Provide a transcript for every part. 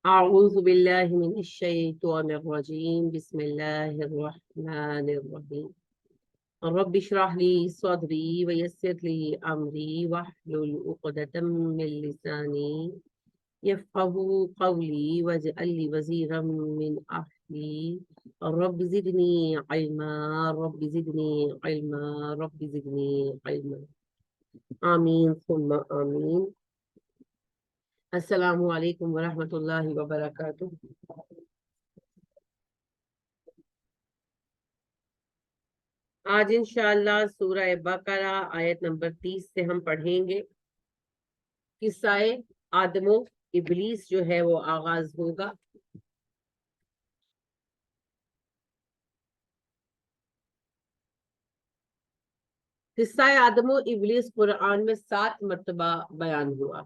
أعوذ بالله من الشيطان الرجيم بسم الله الرحمن الرحيم رب اشرح لي صدري ويسر لي أمري واحلل عقدة من لساني يفقه قولي واجعل لي وزيرا من أهلي رب زدني علما رب زدني علما رب زدني علما آمين ثم آمين. السلام علیکم ورحمۃ اللہ وبرکاتہ. آج انشاءاللہ سورہ بقرہ آیت نمبر 30 سے ہم پڑھیں گے. قصہ آدم و ابلیس جو ہے وہ آغاز ہوگا. قصہ آدم و ابلیس قرآن میں 7 مرتبہ بیان ہوا.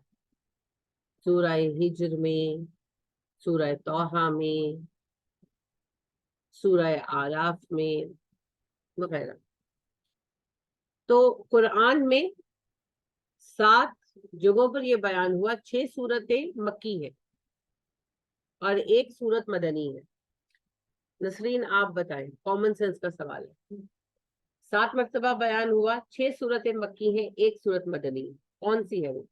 سورہ ہجر میں، سورہ طٰہٰ میں، سورہ اعراف میں وغیرہ. تو قرآن میں 7 جگہوں پر یہ بیان ہوا. 6 سورتیں مکی ہے اور 1 سورت مدنی ہے. نسرین آپ بتائیں، کامن سینس کا سوال ہے. 7 مرتبہ بیان ہوا، 6 سورتیں مکی ہیں، 1 سورت مدنی ہے. کون سی ہے وہ؟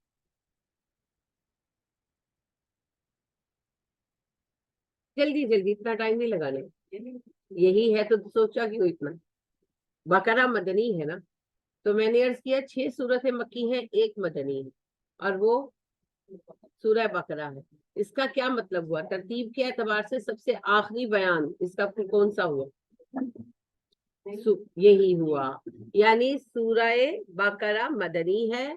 جلدی جلدی، اتنا ٹائم نہیں لگانے. یہی ہے تو سوچا کیوں اتنا. بقرہ مدنی ہے نا، تو میں نے عرض کیا 6 سورتیں مکی ہیں، 1 مدنی ہے، اور وہ سورہ بقرہ ہے. اس کا کیا مطلب ہوا؟ ترتیب کے اعتبار سے سب سے آخری بیان اس کا کون سا ہوا؟ یہی ہوا. یعنی سورہ بقرہ مدنی ہے،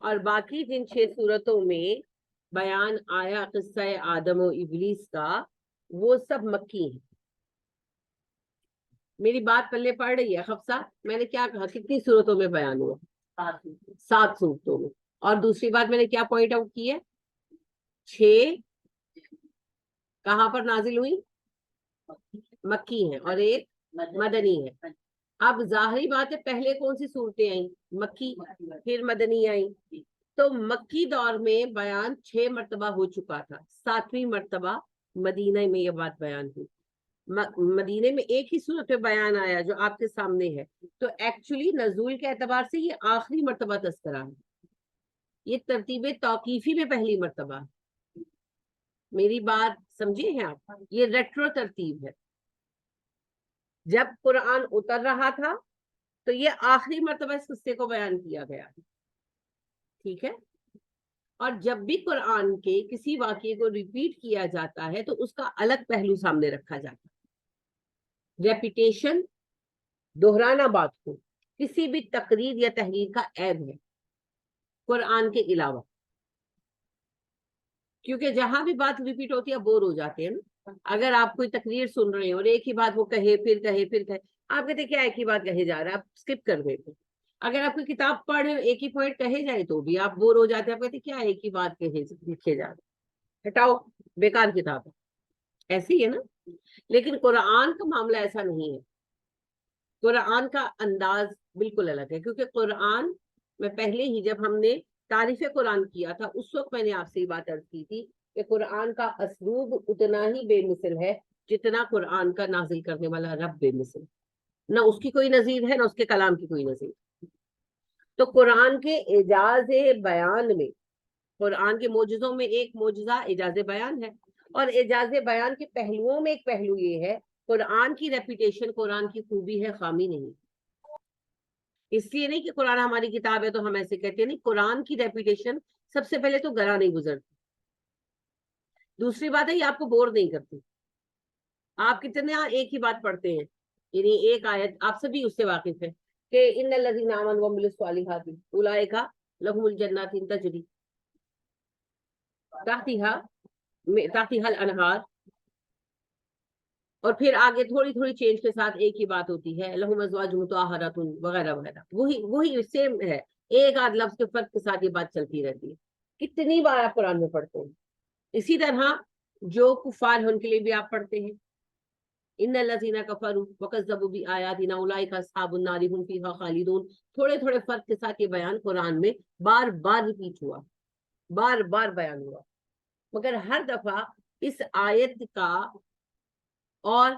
اور باقی جن 6 سورتوں میں بیان آیا قصہ آدم و ابلیس کا، وہ سب مکی ہیں. میری بات پلے پڑ رہی ہے حفصہ؟ میں نے کیا کہا؟ کتنی صورتوں میں بیان ہوا؟ 7 صورتوں میں. اور دوسری بات میں نے کیا پوائنٹ آؤٹ کی ہے؟ 6 کہاں پر نازل ہوئی؟ مکی ہیں اور 1 مدنی ہے. اب ظاہری بات ہے، پہلے کون سی صورتیں آئیں؟ مکی، پھر مدنی آئیں. تو مکی دور میں بیان 6 مرتبہ ہو چکا تھا. 7ویں مرتبہ مدینہ میں یہ بات بیان ہوئی. مدینے میں 1 ہی صورت پہ بیان آیا جو آپ کے سامنے ہے. تو ایکچولی نزول کے اعتبار سے یہ آخری مرتبہ تذکرہ ہے. یہ ترتیب توقیفی میں پہلی مرتبہ. میری بات سمجھے ہیں آپ؟ یہ ریٹرو ترتیب ہے. جب قرآن اتر رہا تھا تو یہ آخری مرتبہ اس قصے کو بیان کیا گیا. ٹھیک ہے. اور جب بھی قرآن کے کسی واقعے کو ریپیٹ کیا جاتا ہے تو اس کا الگ پہلو سامنے رکھا جاتا ہے. ریپیٹیشن، دہرانا بات کو، کسی بھی تقریر یا تحریر کا عیب ہے قرآن کے علاوہ. کیونکہ جہاں بھی بات ریپیٹ ہوتی ہے بور ہو جاتے ہیں نا. اگر آپ کوئی تقریر سن رہے ہیں اور ایک ہی بات وہ کہے پھر کہے پھر کہے، آپ کہتے کیا ایک ہی بات کہے جا رہا ہے، آپ اسکپ کر دیتے. اگر آپ کوئی کتاب پڑھ رہے ایک ہی پوائنٹ کہے جائے تو بھی آپ بور ہو جاتے ہیں. آپ کہتے کیا ایک ہی بات کہے لکھے جا رہے، ہٹاؤ، بیکار کتاب ہے. ایسی ہے نا. لیکن قرآن کا معاملہ ایسا نہیں ہے. قرآن کا انداز بالکل الگ ہے. کیونکہ قرآن میں پہلے ہی جب ہم نے تعریف قرآن کیا تھا اس وقت میں نے آپ سے یہ بات عرض کی تھی کہ قرآن کا اسلوب اتنا ہی بے مثل ہے جتنا قرآن کا نازل کرنے والا رب بے مثل. نہ اس کی کوئی نظیر ہے، نہ اس کے کلام کی کوئی نظیر. تو قرآن کے اعجاز بیان میں، قرآن کے معجزوں میں ایک معجزہ اعجاز بیان ہے. اور اعجاز بیان کے پہلوؤں میں ایک پہلو یہ ہے، قرآن کی ریپیٹیشن قرآن کی خوبی ہے، خامی نہیں. اس لیے نہیں کہ قرآن ہماری کتاب ہے تو ہم ایسے کہتے ہیں، نہیں. قرآن کی ریپیٹیشن سب سے پہلے تو گراں نہیں گزرتی. دوسری بات ہے یہ آپ کو بور نہیں کرتی. آپ کتنا ایک ہی بات پڑھتے ہیں، یعنی ایک آیت آپ سبھی اس سے واقف ہے کہ ان الذین آمنوا وعملوا الصالحات اولئک لهم الجنات تجری تحتها الانہار. اور پھر آگے تھوڑی تھوڑی چینج کے ساتھ ایک ہی بات ہوتی ہے، لہم ازواج مطہرات وغیرہ وغیرہ. وہی سیم ہے، ایک آدھ لفظ کے فرق کے ساتھ یہ بات چلتی رہتی ہے. کتنی بار آپ قرآن میں پڑھتے ہیں. اسی طرح جو کفار ہیں ان کے لیے بھی آپ پڑھتے ہیں، ان الذین کفروا وکذبوا بآیاتنا اولئک اصحاب النار هم فیہا خالدون. تھوڑے تھوڑے فرق کے ساتھ یہ بیان قرآن میں بار بار ریپیٹ ہوا، بار بار بیان ہوا. مگر ہر دفعہ اس آیت کا اور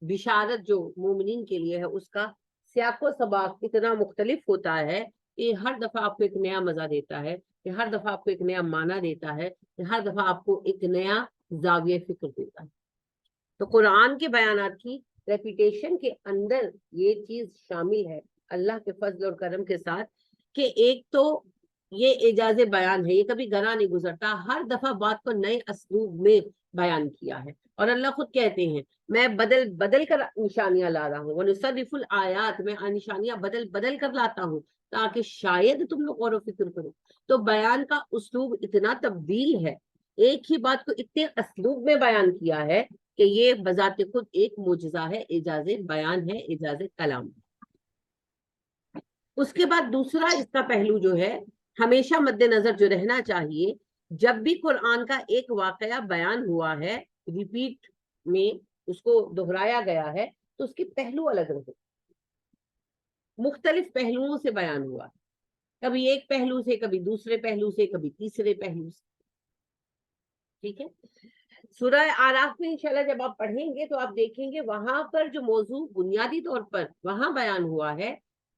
بشارت جو مومنین کے لیے ہے اس کا سیاق و سباق اتنا مختلف ہوتا ہے کہ ہر دفعہ آپ کو ایک نیا مزہ دیتا ہے، کہ ہر دفعہ آپ کو ایک نیا معنی دیتا ہے، کہ ہر دفعہ آپ کو ایک نیا زاویہ فکر دیتا ہے۔ تو قرآن کے بیانات کی ریپیٹیشن کے اندر یہ چیز شامل ہے اللہ کے فضل اور کرم کے ساتھ، کہ ایک تو یہ اعجاز بیان ہے، یہ کبھی گنا نہیں گزرتا، ہر دفعہ بات کو نئے اسلوب میں بیان کیا ہے۔ اور اللہ خود کہتے ہیں میں بدل بدل کر نشانیاں لا رہا ہوں، وَنُصَرِّفُ الْآيَاتِ، میں نشانیاں بدل بدل کر لاتا ہوں تاکہ شاید تم لوگ غور و فکر کرو۔ تو بیان کا اسلوب اتنا تبدیل ہے، ایک ہی بات کو اتنے اسلوب میں بیان کیا ہے کہ یہ بذات خود ایک معجزہ ہے، اعجاز بیان ہے، اعجاز کلام۔ اس کے بعد دوسرا اس کا پہلو جو ہے ہمیشہ مد نظر جو رہنا چاہیے، جب بھی قرآن کا ایک واقعہ بیان ہوا ہے، ریپیٹ میں اس کو دہرایا گیا ہے، تو اس کے پہلو الگ رہے، مختلف پہلوؤں سے بیان ہوا، کبھی ایک پہلو سے، کبھی دوسرے پہلو سے، کبھی تیسرے پہلو سے۔ ٹھیک ہے، سورہ آراف میں انشاءاللہ جب آپ پڑھیں گے تو آپ دیکھیں گے وہاں پر جو موضوع بنیادی طور پر وہاں بیان ہوا ہے،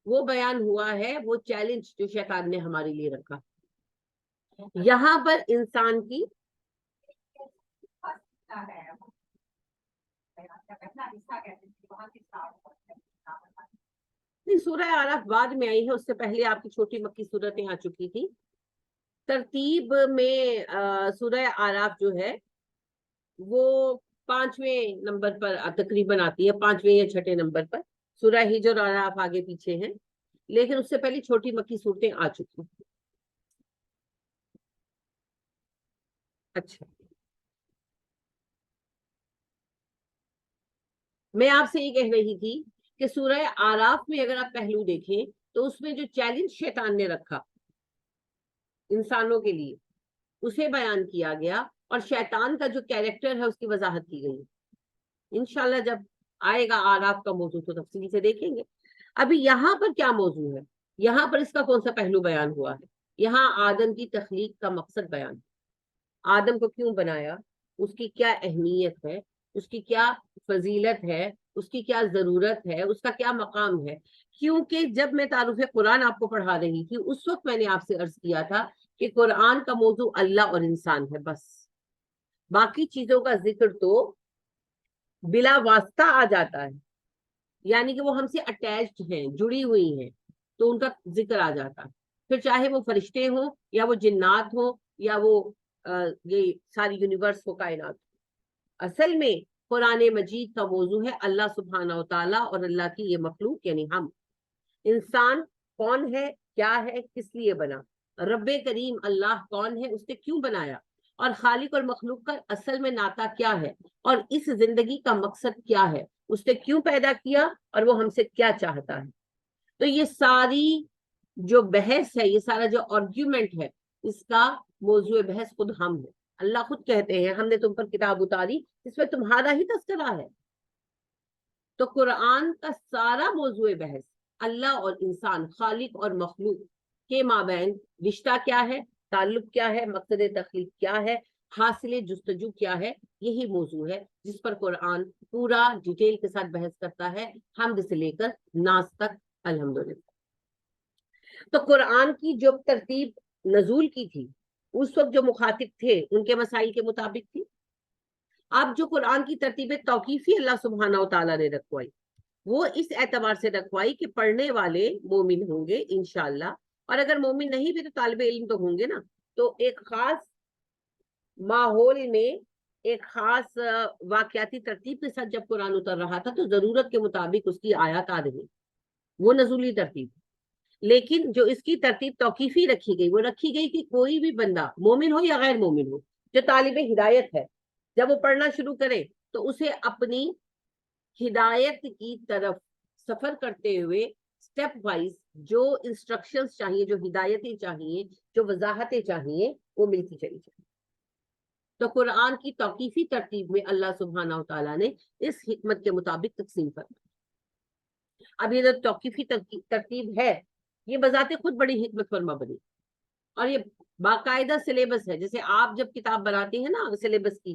وہ بیان ہوا ہے وہ چیلنج جو شیطان نے ہمارے لیے رکھا۔ یہاں پر انسان کی سورہ آراف بعد میں آئی ہے، اس سے پہلے آپ کی چھوٹی مکی صورتیں آ چکی تھی۔ ترتیب میں سورہ آراف جو ہے وہ 5ویں نمبر پر تقریباً آتی ہے، 5ویں یا 6 نمبر پر۔ سورہ ہجر اور آراف آگے پیچھے ہیں، لیکن اس سے پہلے چھوٹی مکی صورتیں آ چکی۔ اچھا، میں آپ سے یہ کہہ رہی تھی کہ سورہ آراف میں اگر آپ پہلو دیکھیں تو اس میں جو چیلنج شیطان نے رکھا انسانوں کے لیے اسے بیان کیا گیا، اور شیطان کا جو کیریکٹر ہے اس کی وضاحت کی گئی۔ انشاءاللہ جب آئے گا آراف کا موضوع تو تفصیل سے دیکھیں گے۔ ابھی یہاں پر کیا موضوع ہے، یہاں پر اس کا کون سا پہلو بیان ہوا ہے؟ یہاں آدم کی تخلیق کا مقصد بیان، آدم کو کیوں بنایا، اس کی کیا اہمیت ہے، اس کی کیا فضیلت ہے، اس کی کیا ضرورت ہے، اس کا کیا مقام ہے۔ کیونکہ جب میں تعارف قرآن آپ کو پڑھا رہی تھی اس وقت میں نے آپ سے عرض کیا تھا کہ قرآن کا موضوع اللہ اور انسان ہے، بس باقی چیزوں کا ذکر تو بلا واسطہ آ جاتا ہے، یعنی کہ وہ ہم سے اٹیچڈ ہیں، جڑی ہوئی ہیں، تو ان کا ذکر آ جاتا ہے، پھر چاہے وہ فرشتے ہوں یا وہ جنات ہوں یا وہ یہ ساری یونیورس ہو، کائنات۔ اصل میں قرآن مجید کا موضوع ہے اللہ سبحانہ و تعالیٰ اور اللہ کی یہ مخلوق یعنی ہم۔ انسان کون ہے، کیا ہے، کس لیے بنا، رب کریم اللہ کون ہے، اس نے کیوں بنایا، اور خالق اور مخلوق کا اصل میں ناطہ کیا ہے، اور اس زندگی کا مقصد کیا ہے، اس نے کیوں پیدا کیا اور وہ ہم سے کیا چاہتا ہے۔ تو یہ ساری جو بحث ہے، یہ سارا جو آرگیومنٹ ہے، اس کا موضوع بحث خود ہم ہے۔ اللہ خود کہتے ہیں ہم نے تم پر کتاب اتاری جس میں تمہارا ہی تذکرہ ہے۔ تو قرآن کا سارا موضوع بحث اللہ اور انسان، خالق اور مخلوق کے مابین رشتہ کیا ہے، تعلق کیا ہے، مقصد تخلیق کیا ہے، حاصل جستجو کیا ہے، یہی موضوع ہے جس پر قرآن پورا ڈیٹیل کے ساتھ بحث کرتا ہے، حمد سے لے کر ناز تک، الحمدللہ۔ تو قرآن کی جو ترتیب نزول کی تھی اس وقت جو مخاطب تھے ان کے مسائل کے مطابق تھی۔ اب جو قرآن کی ترتیب توقیفی اللہ سبحانہ و تعالیٰ نے رکھوائی، وہ اس اعتبار سے رکھوائی کہ پڑھنے والے مومن ہوں گے انشاءاللہ، اور اگر مومن نہیں بھی تو طالب علم تو ہوں گے نا۔ تو ایک خاص ماحول میں ایک خاص واقعاتی ترتیب کے ساتھ جب قرآن اتر رہا تھا تو ضرورت کے مطابق اس کی آیات آ رہی، وہ نزولی ترتیب۔ لیکن جو اس کی ترتیب توقیفی رکھی گئی، وہ رکھی گئی کہ کوئی بھی بندہ مومن ہو یا غیر مومن ہو جو طالب ہدایت ہے، جب وہ پڑھنا شروع کرے تو اسے اپنی ہدایت کی طرف سفر کرتے ہوئے سٹیپ وائز جو انسٹرکشنز چاہیے، جو ہدایتیں چاہیے، جو وضاحتیں چاہیے، وہ ملتی چلی جائے۔ تو قرآن کی توقیفی ترتیب میں اللہ سبحانہ و تعالیٰ نے اس حکمت کے مطابق تقسیم کرنا۔ اب یہ جو توقیفی ترتیب ہے یہ بذات خود بڑی حکمت فرما بنی، اور یہ باقاعدہ سلیبس ہے۔ جیسے آپ جب کتاب بناتے ہیں نا سلیبس کی،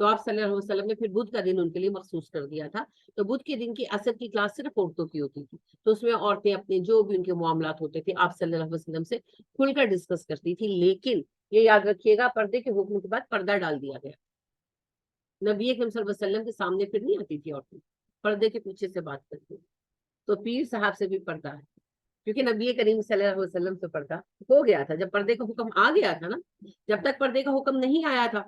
تو آپ صلی اللہ علیہ وسلم نے پھر بدھ کا دن ان کے لیے مخصوص کر دیا تھا. تو بدھ کے دن کی عصر کی کلاس صرف عورتوں کی ہوتی تھی, تو اس میں عورتیں اپنے جو بھی ان کے معاملات ہوتے تھے آپ صلی اللہ علیہ وسلم سے کھل کر ڈسکس کرتی تھی. لیکن یہ یاد رکھیے گا, پردے کے حکم کے بعد پردہ ڈال دیا گیا. نبی اکرم صلی اللہ علیہ وسلم کے سامنے پھر نہیں آتی تھی عورتیں, پردے کے پیچھے سے بات کرتی. تو پیر صاحب سے بھی پردہ ہے, کیونکہ نبی کریم صلی اللہ علیہ وسلم سے پردہ ہو گیا تھا. جب پردے کا حکم آ گیا تھا نا, جب تک پردے کا حکم نہیں آیا تھا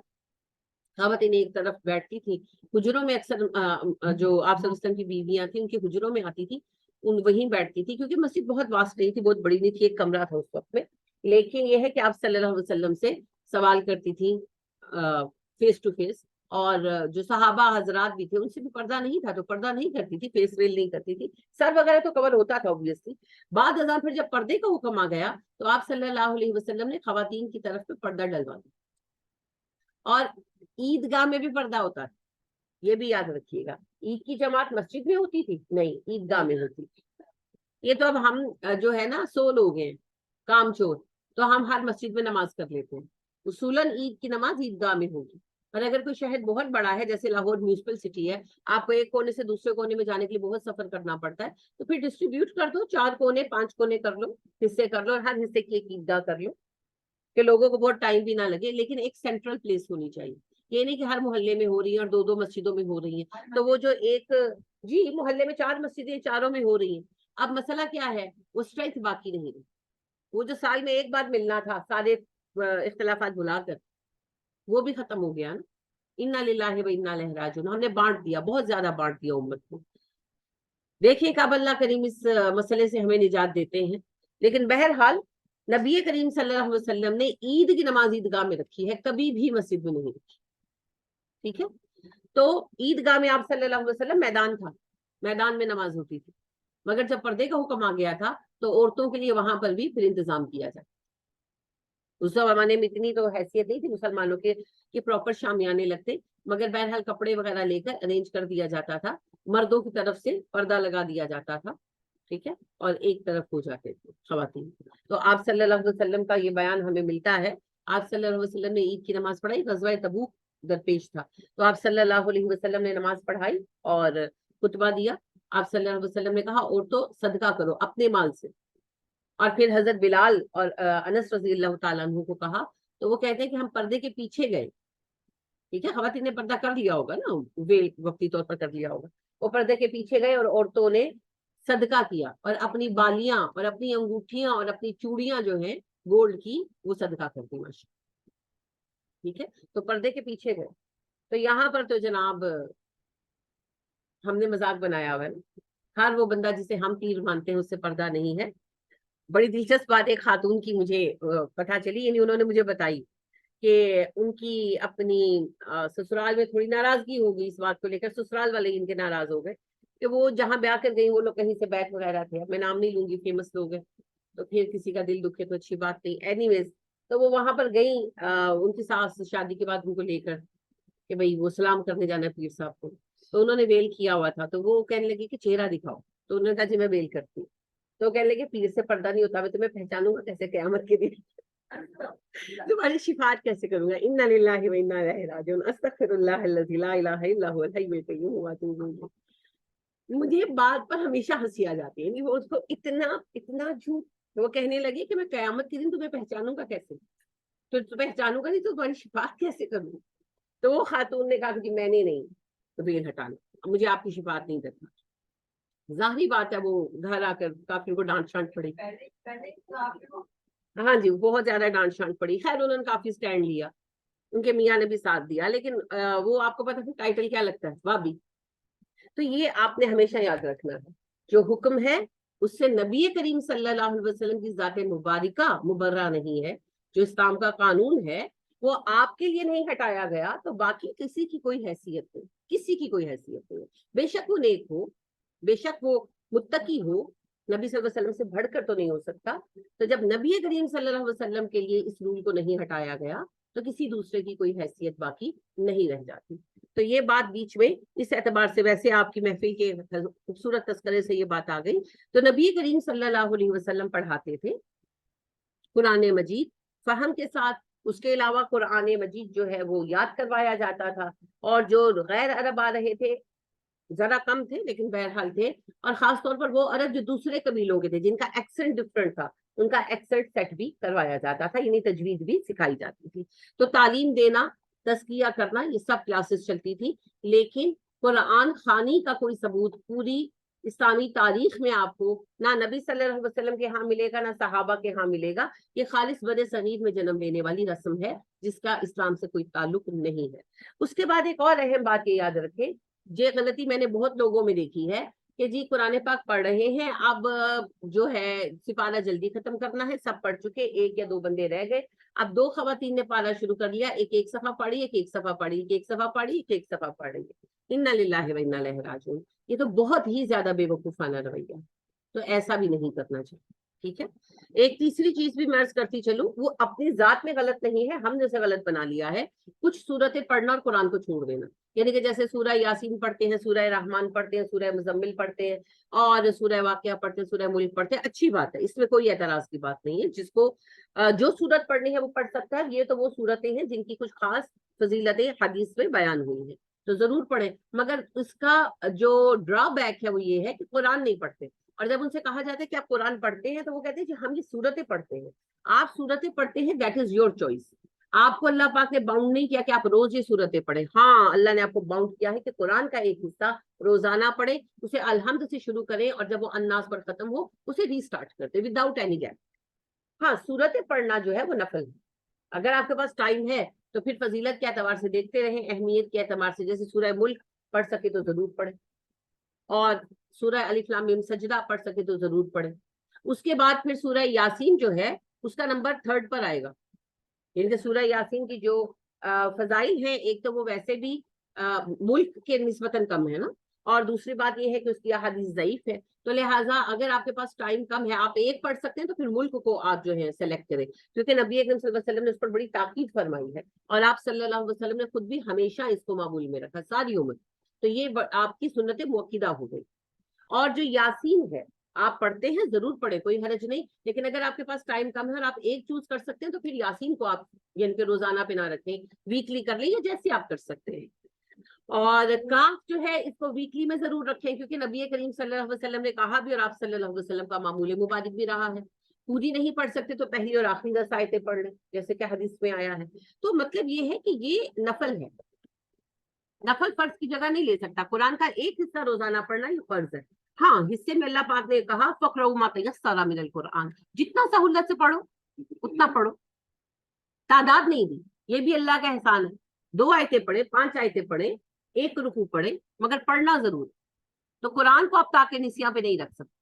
خواتین ایک طرف بیٹھتی تھی. حجروں میں اکثر جو آپ صلی اللہ علیہ وسلم کی بیویاں تھیں ان کے حجروں میں آتی تھی, وہیں بیٹھتی تھی, کیونکہ مسجد بہت واسط نہیں تھی, بہت بڑی نہیں تھی, ایک کمرہ تھا اس وقت میں. لیکن یہ ہے کہ آپ صلی اللہ علیہ وسلم سے سوال کرتی تھی فیس ٹو فیس. اور جو صحابہ حضرات بھی تھے ان سے بھی پردہ نہیں تھا, تو پردہ نہیں کرتی تھی, فیس ویل نہیں کرتی تھی, سر وغیرہ تو کور ہوتا تھا obviously. بعد ازاں پھر جب پردے کا حکم آ گیا تو آپ صلی اللہ علیہ وسلم نے خواتین کی طرف پہ پردہ ڈلوا دیا. اور عیدگاہ میں بھی پردہ ہوتا تھا, یہ بھی یاد رکھیے گا. عید کی جماعت مسجد میں ہوتی تھی نہیں, عیدگاہ میں ہوتی تھی. یہ تو اب ہم جو ہے نا سو لوگ ہیں کام چور, تو ہم ہر مسجد میں نماز کر لیتے ہیں. اصولاً عید کی نماز عیدگاہ میں ہوگی. اور اگر کوئی شہر بہت بڑا ہے جیسے لاہور میونسپل سٹی ہے, آپ کو ایک کونے سے دوسرے کونے میں جانے کے لیے بہت سفر کرنا پڑتا ہے, تو پھر ڈسٹریبیوٹ کر دو, 4 کونے 5 کونے کر لو, حصے کر لو, اور ہر حصے کی ایک عیدگاہ کر لو کہ لوگوں کو بہت ٹائم بھی نہ لگے. لیکن ایک سینٹرل پلیس ہونی چاہیے, یہ نہیں کہ ہر محلے میں ہو رہی ہیں اور 2 مسجدوں میں ہو رہی ہیں. تو وہ جو ایک جی محلے میں 4 مسجدیں 4 میں ہو رہی ہیں. اب مسئلہ کیا ہے, وہ اسٹرینتھ باقی نہیں رہی. وہ جو سال میں ایک بار ملنا تھا سارے اختلافات بھلا کر, وہ بھی ختم ہو گیا نا. انا للہ و انا الیہ راجعون, ہم نے بانٹ دیا, بہت زیادہ بانٹ دیا امت کو. دیکھیں کب اللہ کریم اس مسئلے سے ہمیں نجات دیتے ہیں. لیکن بہرحال نبی کریم صلی اللہ علیہ وسلم نے عید کی نماز عیدگاہ میں رکھی ہے, کبھی بھی مسجد میں نہیں رکھی. ٹھیک ہے, تو عیدگاہ میں آپ صلی اللہ علیہ وسلم میدان تھا, میدان میں نماز ہوتی تھی. مگر جب پردے کا حکم آ گیا تھا تو عورتوں کے لیے وہاں پر بھی پھر انتظام کیا جائے. اس زمانے میں اتنی تو حیثیت نہیں تھی مسلمانوں کے کہ پراپر شامیانے لگتے, مگر بہرحال کپڑے وغیرہ لے کر ارینج کر دیا جاتا تھا. مردوں کی طرف سے پردہ لگا دیا جاتا تھا, ٹھیک ہے, اور ایک طرف ہو جاتے تھے خواتین. تو آپ صلی اللہ علیہ وسلم کا یہ بیان ہمیں ملتا ہے. آپ صلی اللہ علیہ وسلم نے عید کی نماز پڑھائی, غزوہ تبوک درپیش تھا, تو آپ صلی اللہ علیہ وسلم نے نماز پڑھائی اور خطبہ دیا. آپ صلی اللہ علیہ وسلم نے کہا عورتوں صدقہ کرو اپنے مال سے. اور پھر حضرت بلال اور انس رضی اللہ تعالیٰ عنہ کو کہا, تو وہ کہتے ہیں کہ ہم پردے کے پیچھے گئے. ٹھیک ہے, خواتین نے پردہ کر لیا ہوگا نا, ویل وقتی طور پر کر لیا ہوگا. وہ پردے کے پیچھے گئے اور عورتوں نے صدقہ کیا, اور اپنی بالیاں اور اپنی انگوٹھیاں اور اپنی چوڑیاں جو ہیں گولڈ کی وہ صدقہ کرتی ماشاء. ٹھیک ہے, تو پردے کے پیچھے گئے. تو یہاں پر تو جناب ہم نے مذاق بنایا ہوا ہے, ہر وہ بندہ جسے ہم پیر مانتے ہیں اس سے پردہ نہیں ہے. بڑی دلچسپ بات ایک خاتون کی مجھے پتہ چلی, یعنی انہوں نے مجھے بتائی کہ ان کی اپنی سسرال میں تھوڑی ناراضگی ہو گئی اس بات کو لے کر. سسرال والے ان کے ناراض ہو گئے کہ وہ جہاں بیاہ کر گئی وہ لوگ کہیں سے بیک وغیرہ تھے, اب میں نام نہیں لوں گی, فیمس لوگ ہیں, تو پھر کسی کا دل دکھے تو اچھی بات نہیں. اینی ویز, تو وہ وہاں پر گئی ان کی ساس شادی کے بعد ان کو لے کر کہ بھائی وہ سلام کرنے جانا ہے پیر صاحب کو. تو انہوں نے ویل کیا ہوا تھا, تو وہ کہنے لگی کہ چہرہ دکھاؤ. تو انہوں نے کہا جی میں ویل کرتی ہوں. تو کہنے لگے پیر سے پردہ نہیں ہوتا, میں تمہیں پہچانوں گا کیسے قیامت کے دن, تمہاری شفاعت کیسے کروں گا. انا للہ و انا الیہ راجعون, استغفر اللہ الذی لا الہ الا هو الحی القیوم واتوب الیہ. مجھے بات پر ہمیشہ ہنسی آ جاتی ہے, وہ اس کو اتنا جھوٹ. وہ کہنے لگی کہ میں قیامت کے دن تمہیں پہچانوں گا کیسے, تو پہچانوں گا نہیں تو تمہاری شفاعت کیسے کروں. تو وہ خاتون نے کہا کہ میں نے نہیں تو ویل ہٹانا, مجھے آپ کی شفاعت نہیں کرنا. ظاہری بات ہے وہ گھر آ کر کافی کو ڈانٹ شانٹ پڑی. ہاں جی, بہت زیادہ ڈانٹ شانٹ پڑی. خیر انہوں نے کافی سٹینڈ لیا, ان کے میاں نے بھی ساتھ دیا. لیکن وہ آپ کو پتا ہے ٹائٹل کیا لگتا ہے, بابی. تو یہ آپ نے ہمیشہ یاد رکھنا ہے, جو حکم ہے اس سے نبی کریم صلی اللہ علیہ وسلم کی ذات مبارکہ مبرہ نہیں ہے. جو اسلام کا قانون ہے وہ آپ کے لیے نہیں ہٹایا گیا, تو باقی کسی کی کوئی حیثیت نہیں, کسی کی کوئی حیثیت نہیں. بے شک وہ نیک ہو, بے شک وہ متقی ہو, نبی صلی اللہ علیہ وسلم سے بڑھ کر تو نہیں ہو سکتا. تو جب نبی کریم صلی اللہ علیہ وسلم کے لیے اس رول کو نہیں ہٹایا گیا تو کسی دوسرے کی کوئی حیثیت باقی نہیں رہ جاتی. تو یہ بات بیچ میں اس اعتبار سے, ویسے آپ کی محفل کے خوبصورت تذکرے سے یہ بات آ گئی. تو نبی کریم صلی اللہ علیہ وسلم پڑھاتے تھے قرآن مجید فہم کے ساتھ, اس کے علاوہ قرآن مجید جو ہے وہ یاد کروایا جاتا تھا، اور جو غیر عرب آ رہے تھے ذرا کم تھے لیکن بہرحال تھے، اور خاص طور پر وہ عرب جو دوسرے قبیلوں کے تھے جن کا ایکسنٹ ڈفرنٹ تھا، ان کا ایکسنٹ سیٹ بھی کروایا جاتا تھا، یعنی تجوید بھی سکھائی جاتی تھی۔ تو تعلیم دینا، تزکیہ کرنا، یہ سب کلاسز چلتی تھی، لیکن قرآن خوانی کا کوئی ثبوت پوری اسلامی تاریخ میں آپ کو نہ نبی صلی اللہ علیہ وسلم کے ہاں ملے گا، نہ صحابہ کے ہاں ملے گا۔ یہ خالص بر صغیر میں جنم لینے والی رسم ہے جس کا اسلام سے کوئی تعلق نہیں ہے۔ اس کے بعد ایک اور اہم بات یہ یاد رکھیں، یہ غلطی میں نے بہت لوگوں میں دیکھی ہے کہ جی قرآن پاک پڑھ رہے ہیں، اب جو ہے سپارہ جلدی ختم کرنا ہے، سب پڑھ چکے، ایک یا دو بندے رہ گئے، اب دو خواتین نے پارہ شروع کر لیا، ایک صفحہ پڑھی، ایک صفحہ پڑھی، ایک صفحہ پڑھی، ایک صفحہ پڑھ رہی ہے، انا للہ و انا الیہ راجعون۔ یہ تو بہت ہی زیادہ بے وقوفانہ رویہ، تو ایسا بھی نہیں کرنا چاہیے، ٹھیک ہے۔ ایک تیسری چیز بھی میں عرض کرتی چلوں، وہ اپنی ذات میں غلط نہیں ہے، ہم نے اسے غلط بنا لیا ہے، کچھ صورتیں پڑھنا اور قرآن کو چھوڑ دینا، یعنی کہ جیسے سورہ یاسین پڑھتے ہیں، سورہ رحمان پڑھتے ہیں، سورہ مزمل پڑھتے ہیں، اور سورہ واقعہ پڑھتے ہیں، سورہ ملک پڑھتے ہیں، اچھی بات ہے، اس میں کوئی اعتراض کی بات نہیں ہے، جس کو جو سورت پڑھنی ہے وہ پڑھ سکتا ہے۔ یہ تو وہ سورتیں ہیں جن کی کچھ خاص فضیلتیں حدیث میں بیان ہوئی ہیں، تو ضرور پڑھیں، مگر اس کا جو ڈرا بیک ہے وہ یہ ہے کہ قرآن نہیں پڑھتے، اور جب ان سے کہا جاتا ہے کہ آپ قرآن پڑھتے ہیں تو وہ کہتے ہیں کہ ہم یہ سورتیں پڑھتے ہیں۔ آپ سورتیں پڑھتے ہیں، دیٹ از یور چوائس، آپ کو اللہ پاک نے باؤنڈ نہیں کیا کہ آپ روز یہ سورتیں پڑھیں، ہاں اللہ نے آپ کو باؤنڈ کیا ہے کہ قرآن کا ایک حصہ روزانہ پڑھیں، اسے الحمد سے شروع کریں، اور جب وہ الناس پر ختم ہو اسے ری اسٹارٹ کرتے وداؤٹ اینی گیپ۔ ہاں سورتیں پڑھنا جو ہے وہ نفل ہے، اگر آپ کے پاس ٹائم ہے تو پھر فضیلت کے اعتبار سے دیکھتے رہیں، اہمیت کے اعتبار سے، جیسے سورہ ملک پڑھ سکے تو ضرور پڑھیں، اور سورہ الف لام میم سجدہ پڑھ سکے تو ضرور پڑھیں۔ اس کے بعد پھر سورہ یاسین جو ہے اس کا نمبر 3 پر آئے گا، یعنی کہ سورہ یاسین کی جو فضائل ہیں، ایک تو وہ ویسے بھی ملک کے نسبتاً کم ہے نا، اور دوسری بات یہ ہے کہ اس کی احادیث ضعیف ہے، تو لہٰذا اگر آپ کے پاس ٹائم کم ہے، آپ ایک پڑھ سکتے ہیں تو پھر ملک کو آپ جو ہے سلیکٹ کریں، کیونکہ نبی اکرم صلی اللہ علیہ وسلم نے اس پر بڑی تاکید فرمائی ہے، اور آپ صلی اللہ علیہ وسلم نے خود بھی ہمیشہ اس کو معمول میں رکھا ساری عمر، تو یہ آپ کی سنت مؤکدہ ہو گئی۔ اور جو یاسین ہے آپ پڑھتے ہیں ضرور پڑھیں، کوئی حرج نہیں، لیکن اگر آپ کے پاس ٹائم کم ہے اور آپ ایک چوز کر سکتے ہیں تو پھر یاسین کو آپ یعنی کہ روزانہ پہ نہ رکھیں، ویکلی کر لیں یا جیسے آپ کر سکتے ہیں۔ اور کاف جو ہے اس کو ویکلی میں ضرور رکھیں، کیونکہ نبی کریم صلی اللہ علیہ وسلم نے کہا بھی، اور آپ صلی اللہ علیہ وسلم کا معمول مبارک بھی رہا ہے، پوری نہیں پڑھ سکتے تو پہلی اور آخری 10 آیتیں پڑھ لیں جیسے کہ حدیث میں آیا ہے۔ تو مطلب یہ ہے کہ یہ نفل ہے، نفل فرض کی جگہ نہیں لے سکتا، قرآن کا ایک حصہ روزانہ پڑھنا یہ فرض ہے۔ ہاں حصے میں اللہ پاک نے کہا فَقْرَؤْا مَا تَيَسَّرَ مِنَ الْقُرْآنِ، جتنا سہولت سے پڑھو اتنا پڑھو، تعداد نہیں دی، یہ بھی اللہ کا احسان ہے، 2 آیتیں پڑھیں، 5 آیتیں پڑھیں، 1 رکوع پڑھیں، مگر پڑھنا ضرور۔ تو قرآن کو آپ تاکہ نسیاں پہ نہیں رکھ سکتے۔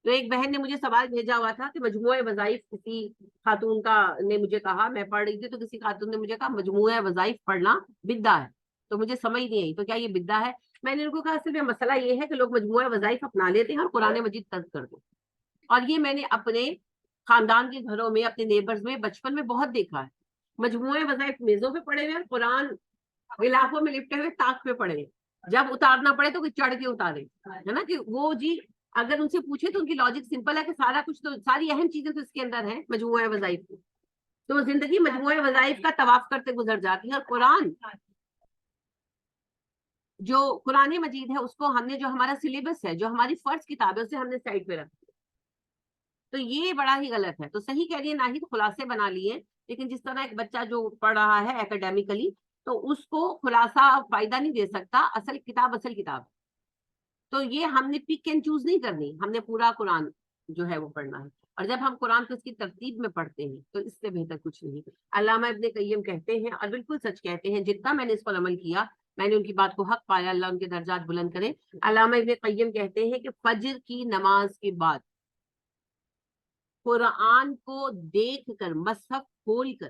تو ایک بہن نے مجھے سوال بھیجا ہوا تھا کہ مجموعہ وظائف کسی خاتون کا نے مجھے کہا، میں پڑھ رہی تھی تو کسی خاتون نے مجھے کہا مجموعہ وظائف پڑھنا بدعہ ہے، تو مجھے سمجھ نہیں آئی تو کیا یہ بدعہ ہے؟ میں نے ان کو کہا صرف مسئلہ یہ ہے کہ لوگ مجموعہ وظائف اپنا لیتے ہیں اور قرآن مجید ترک کر دو، اور یہ میں نے اپنے خاندان کے گھروں میں، اپنے نیبرز میں بچپن میں بہت دیکھا ہے، مجموعہ وظائف میزوں پہ پڑے ہوئے، قرآن غلافوں میں لپٹے ہوئے تاک پہ پڑے ہوئے، جب اتارنا پڑے تو چڑھ کے اتارے، ہے نا، کہ وہ جی اگر ان سے پوچھے تو ان کی لاجک سمپل ہے کہ سارا کچھ تو، ساری اہم چیزیں تو اس کے اندر ہیں مجموعہ وظائف کی، تو زندگی مجموعہ وظائف کا طواف کرتے گزر جاتی ہے، اور قرآن جو قرآن مجید ہے اس کو ہم نے، جو ہمارا سلیبس ہے، جو ہماری فرض کتاب ہے، اسے ہم نے سائڈ پہ رکھا، تو یہ بڑا ہی غلط ہے۔ تو صحیح کہہ رہی ہے، ناہید خلاصے بنا لیے، لیکن جس طرح ایک بچہ جو پڑھ رہا ہے اکیڈیمکلی تو اس کو خلاصہ فائدہ نہیں دے سکتا، اصل کتاب اصل کتاب، تو یہ ہم نے پک اینڈ چوز نہیں کرنی، ہم نے پورا قرآن جو ہے وہ پڑھنا ہے، اور جب ہم قرآن کو اس کی ترتیب میں پڑھتے ہیں تو اس سے بہتر کچھ نہیں۔ علامہ ابن قیم کہتے ہیں، اور بالکل سچ کہتے ہیں، جتنا میں نے اس پر عمل کیا میں نے ان کی بات کو حق پایا، اللہ ان کے درجات بلند کرے۔ علامہ ابن قیم کہتے ہیں کہ فجر کی نماز کے بعد قرآن کو دیکھ کر، مصحف کھول کر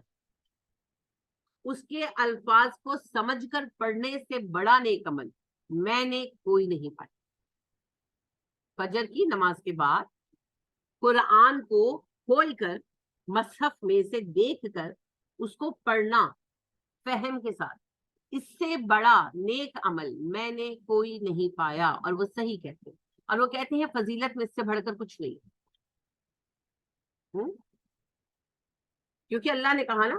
اس کے الفاظ کو سمجھ کر پڑھنے سے بڑا نیک عمل میں نے کوئی نہیں پایا۔ فجر کی نماز کے بعد قرآن کو کھول کر، مصحف میں سے دیکھ کر اس کو پڑھنا فہم کے ساتھ، اس سے بڑا نیک عمل میں نے کوئی نہیں پایا، اور وہ صحیح کہتے ہیں، اور وہ کہتے ہیں فضیلت میں اس سے بڑھ کر کچھ نہیں، کیونکہ اللہ نے کہا نا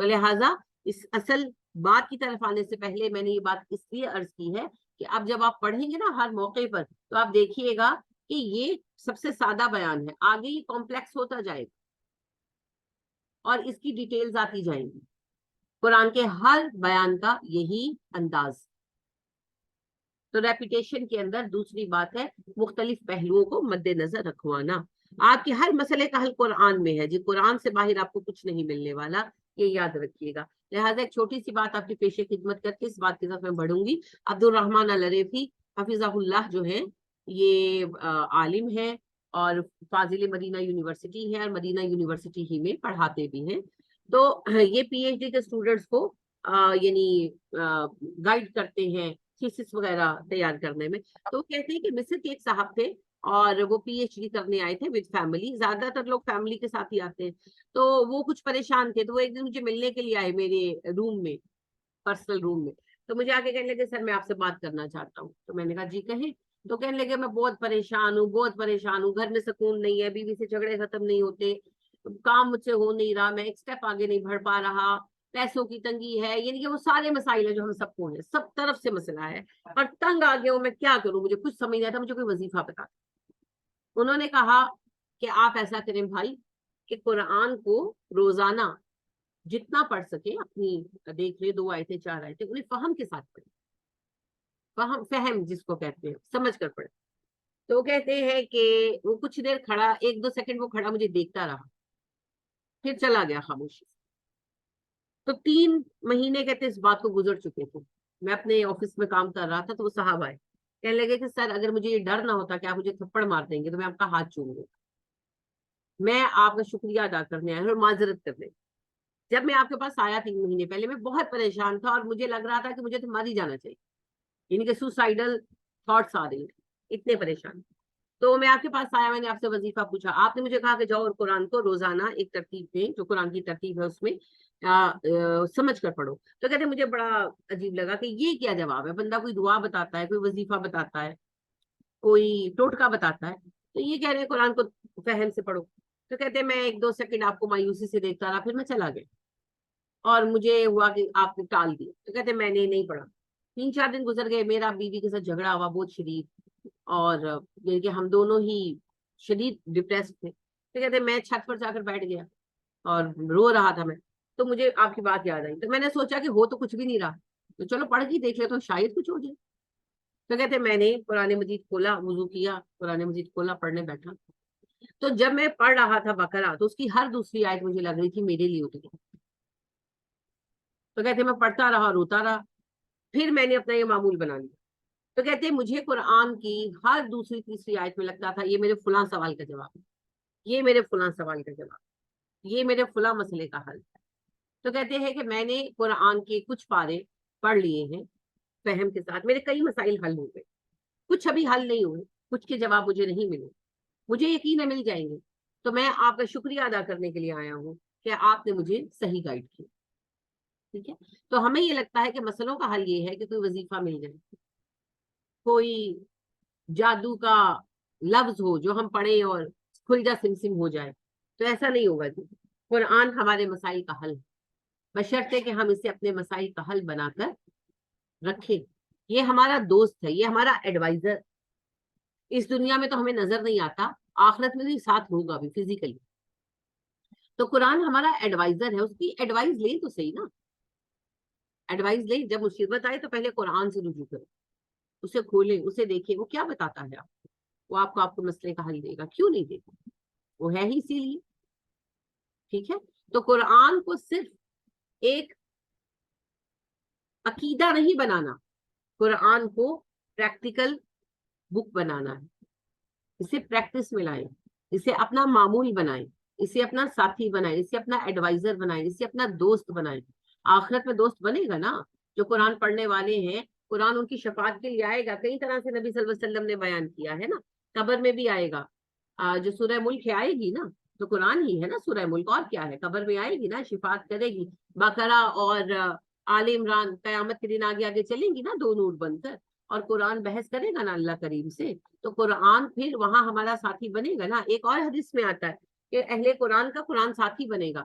تو لہٰذا اس اصل بات کی طرف آنے سے پہلے میں نے یہ بات اس لیے عرض کی ہے کہ اب جب آپ پڑھیں گے نا ہر موقع پر تو آپ دیکھیے گا کہ یہ سب سے سادہ بیان ہے، آگے یہ کمپلیکس ہوتا جائے گا اور اس کی ڈیٹیلز آتی جائیں گی. قرآن کے ہر بیان کا یہی انداز. تو ریپیٹیشن کے اندر دوسری بات ہے مختلف پہلوؤں کو مد نظر رکھوانا. آپ کے ہر مسئلے کا حل قرآن میں ہے جی، قرآن سے باہر آپ کو کچھ نہیں ملنے والا، یہ یاد رکھیے گا. لہٰذا ایک چھوٹی سی بات آپ کی پیش خدمت کر کے اس بات کی طرف میں بڑھوں گی. عبدالرحمن العریفی حفظہ اللہ جو ہے یہ عالم ہے اور فاضل مدینہ یونیورسٹی ہے اور مدینہ یونیورسٹی ہی میں پڑھاتے بھی ہیں. تو یہ پی ایچ ڈی کے اسٹوڈنٹس کو یعنی گائیڈ کرتے ہیں تھیسس وغیرہ تیار کرنے میں. تو کہتے ہیں کہ مصر کے ایک صاحب تھے اور وہ پی ایچ ڈی کرنے آئے تھے وتھ فیملی. زیادہ تر لوگ فیملی کے ساتھ ہی آتے ہیں. تو وہ کچھ پریشان تھے، تو وہ ایک دن مجھے ملنے کے لیے آئے میرے روم میں، پرسنل روم میں. تو مجھے آگے کہنے لگے سر میں آپ سے بات کرنا چاہتا ہوں. تو میں نے کہا جی کہیں. تو کہنے لگے میں بہت پریشان ہوں، بہت پریشان ہوں، گھر میں سکون نہیں ہے، بیوی سے جھگڑے ختم نہیں ہوتے، کام مجھ سے ہو نہیں رہا، میں ایک سٹیپ آگے نہیں بڑھ پا رہا، پیسوں کی تنگی ہے. یعنی کہ وہ سارے مسائل ہیں جو ہم سب کو ہیں، سب طرف سے مسئلہ ہے اور تنگ آ گیا ہوں، میں کیا کروں، مجھے کچھ سمجھ نہیں آتا، مجھے کوئی وظیفہ بتا. انہوں نے کہا کہ آپ ایسا کریں بھائی کہ قرآن کو روزانہ جتنا پڑھ سکے اپنی دیکھ لے، 2 آیتیں 4 آیتیں انہیں فہم کے ساتھ پڑھیں. فہم جس کو کہتے ہیں، سمجھ کر پڑھیں. تو وہ کہتے ہیں کہ وہ کچھ دیر کھڑا، 1-2 سیکنڈ وہ کھڑا مجھے دیکھتا رہا، پھر چلا گیا خاموشی. تو 3 مہینے کہتے اس بات کو گزر چکے تھے. میں اپنے آفس میں کام کر رہا تھا تو وہ صاحب آئے، کہنے لگے کہ سر اگر مجھے یہ ڈر نہ ہوتا کہ آپ مجھے تھپڑ مار دیں گے تو میں آپ کا ہاتھ چوم لوں. میں آپ کا شکریہ ادا کرنے آیا اور معذرت کرنے. جب میں آپ کے پاس آیا 3 مہینے پہلے میں بہت پریشان تھا اور مجھے لگ رہا تھا کہ مجھے تو مر ہی جانا چاہیے، یعنی کہ سوسائڈل تھاٹس آ رہی ہیں، اتنے پریشان. تو میں آپ کے پاس آیا، میں نے آپ سے وظیفہ پوچھا، آپ نے مجھے کہا کہ جاؤ اور قرآن کو روزانہ ایک ترتیب میں، جو قرآن کی ترتیب ہے اس میں سمجھ کر پڑھو. تو کہتے مجھے بڑا عجیب لگا کہ یہ کیا جواب ہے، بندہ کوئی دعا بتاتا ہے، کوئی وظیفہ بتاتا ہے، کوئی ٹوٹکا بتاتا ہے، تو یہ کہہ رہے ہیں قرآن کو فہم سے پڑھو. تو کہتے میں 1-2 سیکنڈ آپ کو مایوسی سے دیکھتا رہا، پھر میں چلا گیا اور مجھے ہوا کہ آپ نے ٹال دیا. تو کہتے میں نے نہیں پڑھا. 3-4 دن گزر گئے، میرا بیوی کے ساتھ جھگڑا ہوا بہت شدید، اور یعنی کہ ہم دونوں ہی شدید ڈپریس تھے. تو کہتے میں چھت پر جا کر بیٹھ گیا اور رو رہا تھا میں. تو مجھے آپ کی بات یاد آئی. تو میں نے سوچا کہ ہو تو کچھ بھی نہیں رہا، تو چلو پڑھ کے دیکھ لے تو شاید کچھ ہو جائے. تو کہتے میں نے قرآن مجید کھولا، وضو کیا، قرآن مجید کھولا، پڑھنے بیٹھا. تو جب میں پڑھ رہا تھا بقرہ تو اس کی ہر دوسری آیت مجھے لگ رہی تھی میرے لیے اتری. تو کہتے میں پڑھتا رہا، روتا رہا. پھر میں نے اپنا یہ معمول بنا لیا. تو کہتے ہیں مجھے قرآن کی ہر دوسری تیسری آیت میں لگتا تھا یہ میرے فلاں سوال کا جواب ہے، یہ میرے فلاں سوال کا جواب، یہ میرے فلاں مسئلے کا حل ہے. تو کہتے ہیں کہ میں نے قرآن کے کچھ پارے پڑھ لیے ہیں فہم کے ساتھ، میرے کئی مسائل حل ہو گئے، کچھ ابھی حل نہیں ہوئے، کچھ کے جواب مجھے نہیں ملے، مجھے یقین ہے مل جائیں گے. تو میں آپ کا شکریہ ادا کرنے کے لیے آیا ہوں کہ آپ نے مجھے صحیح گائیڈ کیا. ٹھیک ہے. تو ہمیں یہ لگتا ہے کہ مسئلوں کا حل یہ ہے کہ کوئی وظیفہ مل جائے، کوئی جادو کا لفظ ہو جو ہم پڑھیں اور کھل جا سم ہو جائے. تو ایسا نہیں ہوگا جی. قرآن ہمارے مسائل کا حل ہے، بشرطے کہ ہم اسے اپنے مسائل کا حل بنا کر رکھیں. یہ ہمارا دوست ہے، یہ ہمارا ایڈوائزر. اس دنیا میں تو ہمیں نظر نہیں آتا، آخرت میں بھی ساتھ ہوگا بھی فزیکلی. تو قرآن ہمارا ایڈوائزر ہے، اس کی ایڈوائز لیں تو صحیح نا. ایڈوائز لیں، جب مصیبت آئے تو پہلے قرآن سے رجوع کریں، اسے کھولیں، اسے دیکھیں وہ کیا بتاتا ہے. وہ آپ کو مسئلے کا حل دے گا، کیوں نہیں دے گا، وہ ہے ہی اسی لیے. ٹھیک ہے. تو قرآن کو صرف ایک عقیدہ نہیں بنانا، قرآن کو پریکٹیکل بک بنانا ہے. اسے پریکٹس میں لائیں، اسے اپنا معمول بنائیں، اسے اپنا ساتھی بنائیں، اسے اپنا ایڈوائزر بنائیں، اسے اپنا دوست بنائیں. آخرت میں دوست بنے گا نا. جو قرآن پڑھنے والے ہیں قرآن ان کی شفاعت کے لیے آئے گا. کئی طرح سے نبی صلی اللہ علیہ وسلم نے بیان کیا ہے نا. قبر میں بھی آئے گا. جو سورہ ملک ہے آئے گی نا، تو قرآن ہی ہے نا سورہ ملک، اور کیا ہے. قبر میں آئے گی نا، شفاعت کرے گی. بقرہ اور آل عمران قیامت کے دن آگے آگے چلیں گی نا، 2 نور بن کر، اور قرآن بحث کرے گا نا اللہ کریم سے. تو قرآن پھر وہاں ہمارا ساتھی بنے گا نا. ایک اور حدیث میں آتا ہے کہ اہل قرآن کا قرآن ساتھی بنے گا.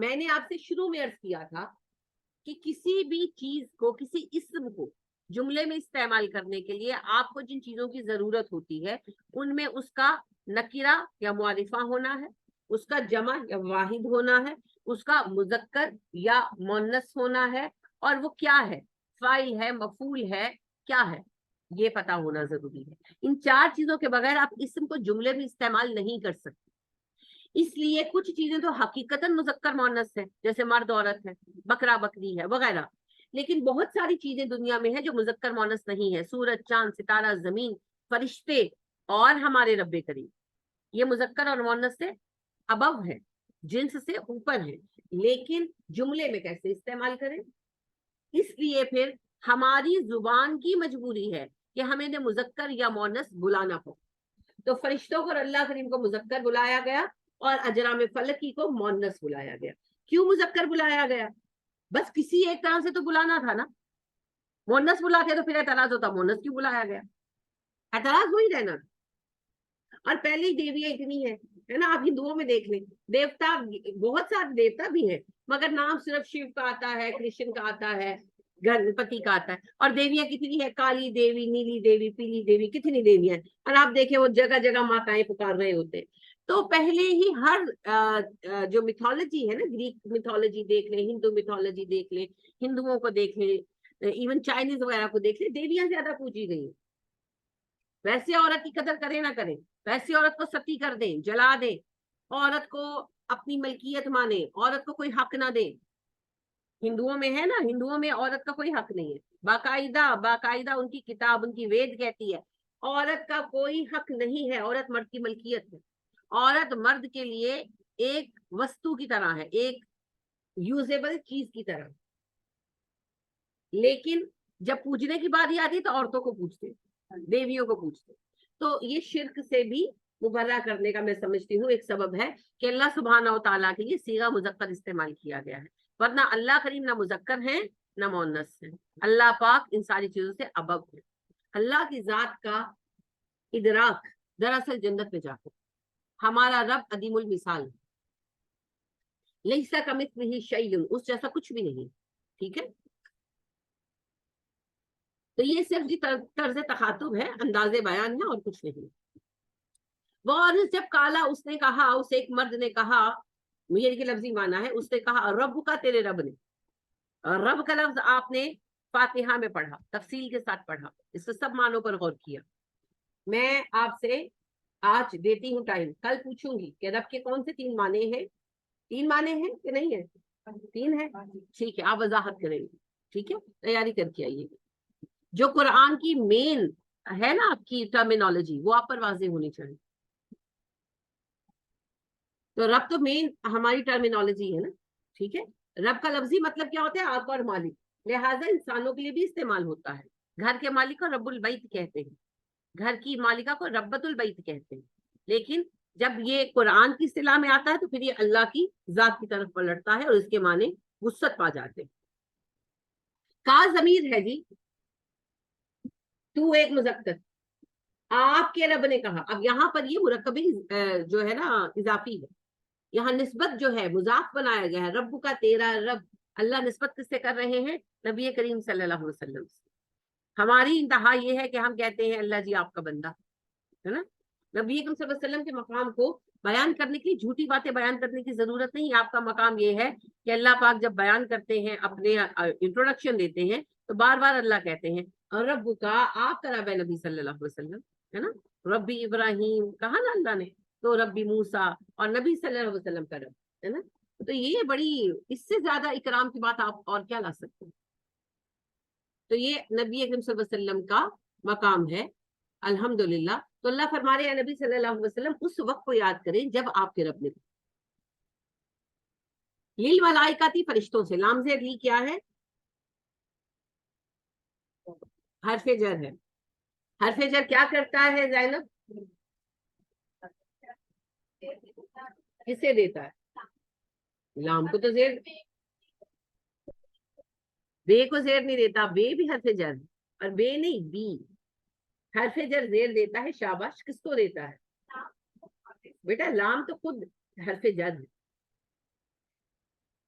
میں نے آپ سے شروع میں عرض کیا تھا کہ کسی بھی چیز کو, کسی اسم کو جملے میں استعمال کرنے کے لیے آپ کو جن چیزوں کی ضرورت ہوتی ہے ان میں اس کا نکرہ یا معرفہ ہونا ہے, اس کا جمع یا واحد ہونا ہے, اس کا مذکر یا مؤنث ہونا ہے, اور وہ کیا ہے, فاعل ہے, مفعول ہے, کیا ہے, یہ پتا ہونا ضروری ہے. ان 4 چیزوں کے بغیر آپ اسم کو جملے میں استعمال نہیں کر سکتے. اس لیے کچھ چیزیں تو حقیقتاً مذکر مؤنث ہے, جیسے مرد عورت ہے, بکرا بکری ہے وغیرہ, لیکن بہت ساری چیزیں دنیا میں ہیں جو مذکر مؤنث نہیں ہے. سورج, چاند, ستارہ, زمین, فرشتے اور ہمارے رب کریم, یہ مذکر اور مؤنث سے ابو ہے, جنس سے اوپر ہے, لیکن جملے میں کیسے استعمال کریں؟ اس لیے پھر ہماری زبان کی مجبوری ہے کہ ہمیں انہیں مذکر یا مؤنث بلانا ہو. تو فرشتوں کو اور اللہ کریم کو مذکر بلایا گیا اور اجرام فلکی کو مؤنث بلایا گیا. کیوں مذکر بلایا گیا؟ بس کسی ایک طرح سے تو بلانا تھا نا. مؤنث بلاتے تو پھر اعتراض ہوتا, مؤنث کیوں بلایا گیا؟ اعتراض وہی رہنا. اور پہلے ہی دیویاں اتنی ہے نا, آپ ہندوؤں میں دیکھ لیں, دیوتا بہت سارے دیوتا بھی ہیں, مگر نام صرف شیو کا آتا ہے, کرشن کا آتا ہے, گنپتی کا آتا ہے, اور دیویاں کتنی ہے, کالی دیوی, نیلی دیوی, پیلی دیوی, کتنی دیویاں ہیں, اور آپ دیکھیں وہ جگہ جگہ ماتائیں پکار رہے ہوتے ہیں. تو پہلے ہی ہر جو میتھولوجی ہے نا, گریک میتھولوجی دیکھ لیں, ہندو میتھولوجی دیکھ لیں, ہندوؤں کو دیکھ لیں, ایون چائنیز وغیرہ کو دیکھ لیں, دیویاں زیادہ پوجی گئی ہیں. ویسے عورت کی قدر کریں نہ کریں, ویسے عورت کو ستی کر دیں, جلا دیں, عورت کو اپنی ملکیت مانے, عورت کو کوئی حق نہ دیں. ہندوؤں میں ہے نا, ہندوؤں میں عورت کا کوئی حق نہیں ہے. باقاعدہ ان کی کتاب, ان کی وید کہتی ہے عورت کا کوئی حق نہیں ہے, عورت مرد کی ملکیت ہے. عورت مرد کے لیے ایک وستو کی طرح ہے, ایک یوزیبل چیز کی طرح. لیکن جب پوجنے کی باری آتی ہے تو عورتوں کو پوچھتے, دیویوں کو پوچھتے. تو یہ شرک سے بھی مبرہ کرنے کا میں سمجھتی ہوں ایک سبب ہے کہ اللہ سبحانہ و تعالیٰ کے لیے صیغہ مذکر استعمال کیا گیا ہے, ورنہ اللہ کریم نہ مذکر ہیں نہ مؤنث ہیں. اللہ پاک ان ساری چیزوں سے ابب ہے. اللہ کی ذات کا ادراک دراصل جنت میں جا کر, ہمارا رب عدیم المثال ہے, لیسا کمثلہ شیء, اس جیسا کچھ بھی نہیں. ٹھیک ہے, تو یہ صرف جی طرز تخاطب ہے, انداز بیان ہے, اور کچھ نہیں. وہ جب کالا, اس نے کہا, اس ایک مرد نے کہا, یہ کہ لفظی معنی ہے, اس نے کہا رب کا, تیرے رب نے. رب کا لفظ آپ نے فاتحہ میں پڑھا, تفصیل کے ساتھ پڑھا, اس سے سب معنوں پر غور کیا. میں آپ سے آج دیتی ہوں ٹائم, کل پوچھوں گی کہ رب کے کون سے 3 معنی ہیں. 3 معنی ہیں کہ نہیں ہے؟ 3 ہے. ٹھیک ہے, آپ وضاحت کریں گے. ٹھیک ہے, تیاری کر کے آئیے. جو قرآن کی مین ہے نا آپ کی ٹرمینالوجی, وہ آپ پر واضح ہونی چاہیے. تو رب تو مین ہماری ٹرمینالوجی ہے نا. ٹھیک ہے, رب کا لفظی مطلب کیا ہوتا ہے؟ آقا اور مالک. لہٰذا انسانوں کے لیے بھی استعمال ہوتا ہے. گھر کے مالک کو رب البیت کہتے ہیں, گھر کی مالکہ کو ربۃ البیت کہتے ہیں. لیکن جب یہ قرآن کی اصطلاح میں آتا ہے تو پھر یہ اللہ کی ذات کی طرف پلٹتا ہے, اور اس کے معنی وسعت پا جاتے ہیں. کا ضمیر ہے جی, تو ایک مذکر, آپ کے رب نے کہا. اب یہاں پر یہ مرکبی جو ہے نا اضافی ہے, یہاں نسبت جو ہے مضاف بنایا گیا ہے. رب کا, تیرا رب. اللہ نسبت کس سے کر رہے ہیں؟ نبی کریم صلی اللہ علیہ وسلم سے. ہماری انتہا یہ ہے کہ ہم کہتے ہیں اللہ جی آپ کا بندہ ہے نا. نبی کریم صلی اللہ علیہ وسلم کے مقام کو بیان کرنے کی, جھوٹی باتیں بیان کرنے کی ضرورت نہیں. آپ کا مقام یہ ہے کہ اللہ پاک جب بیان کرتے ہیں, اپنے انٹروڈکشن دیتے ہیں, تو بار بار اللہ کہتے ہیں اور رب کا, آپ کا رب ہے نبی صلی اللہ علیہ وسلم ہے نا. ربی ابراہیم کہا نا اللہ نے, تو ربی موسیٰ, اور نبی صلی اللہ علیہ وسلم کا رب ہے نا. تو یہ بڑی, اس سے زیادہ اکرام کی بات آپ اور کیا لا سکتے ہیں. تو یہ نبی اکرم صلی اللہ علیہ وسلم کا مقام ہے الحمدللہ. تو اللہ فرما رہے ہیں نبی صلی اللہ علیہ وسلم اس وقت کو یاد کریں جب آپ کے رب نے. للملائکتی, فرشتوں سے. لام زیر لی کیا ہے؟ حرف جر ہے. حرف جر کیا کرتا ہے زینب؟ کسے دیتا ہے؟ لام کو تو زیر, بے کو زیر نہیں دیتا. بے بھی حرف جر, اور بے نہیں, بی. حرف جر زیر دیتا ہے. شاباش, کس کو دیتا ہے؟ بیٹا لام تو خود حرف جر ہے.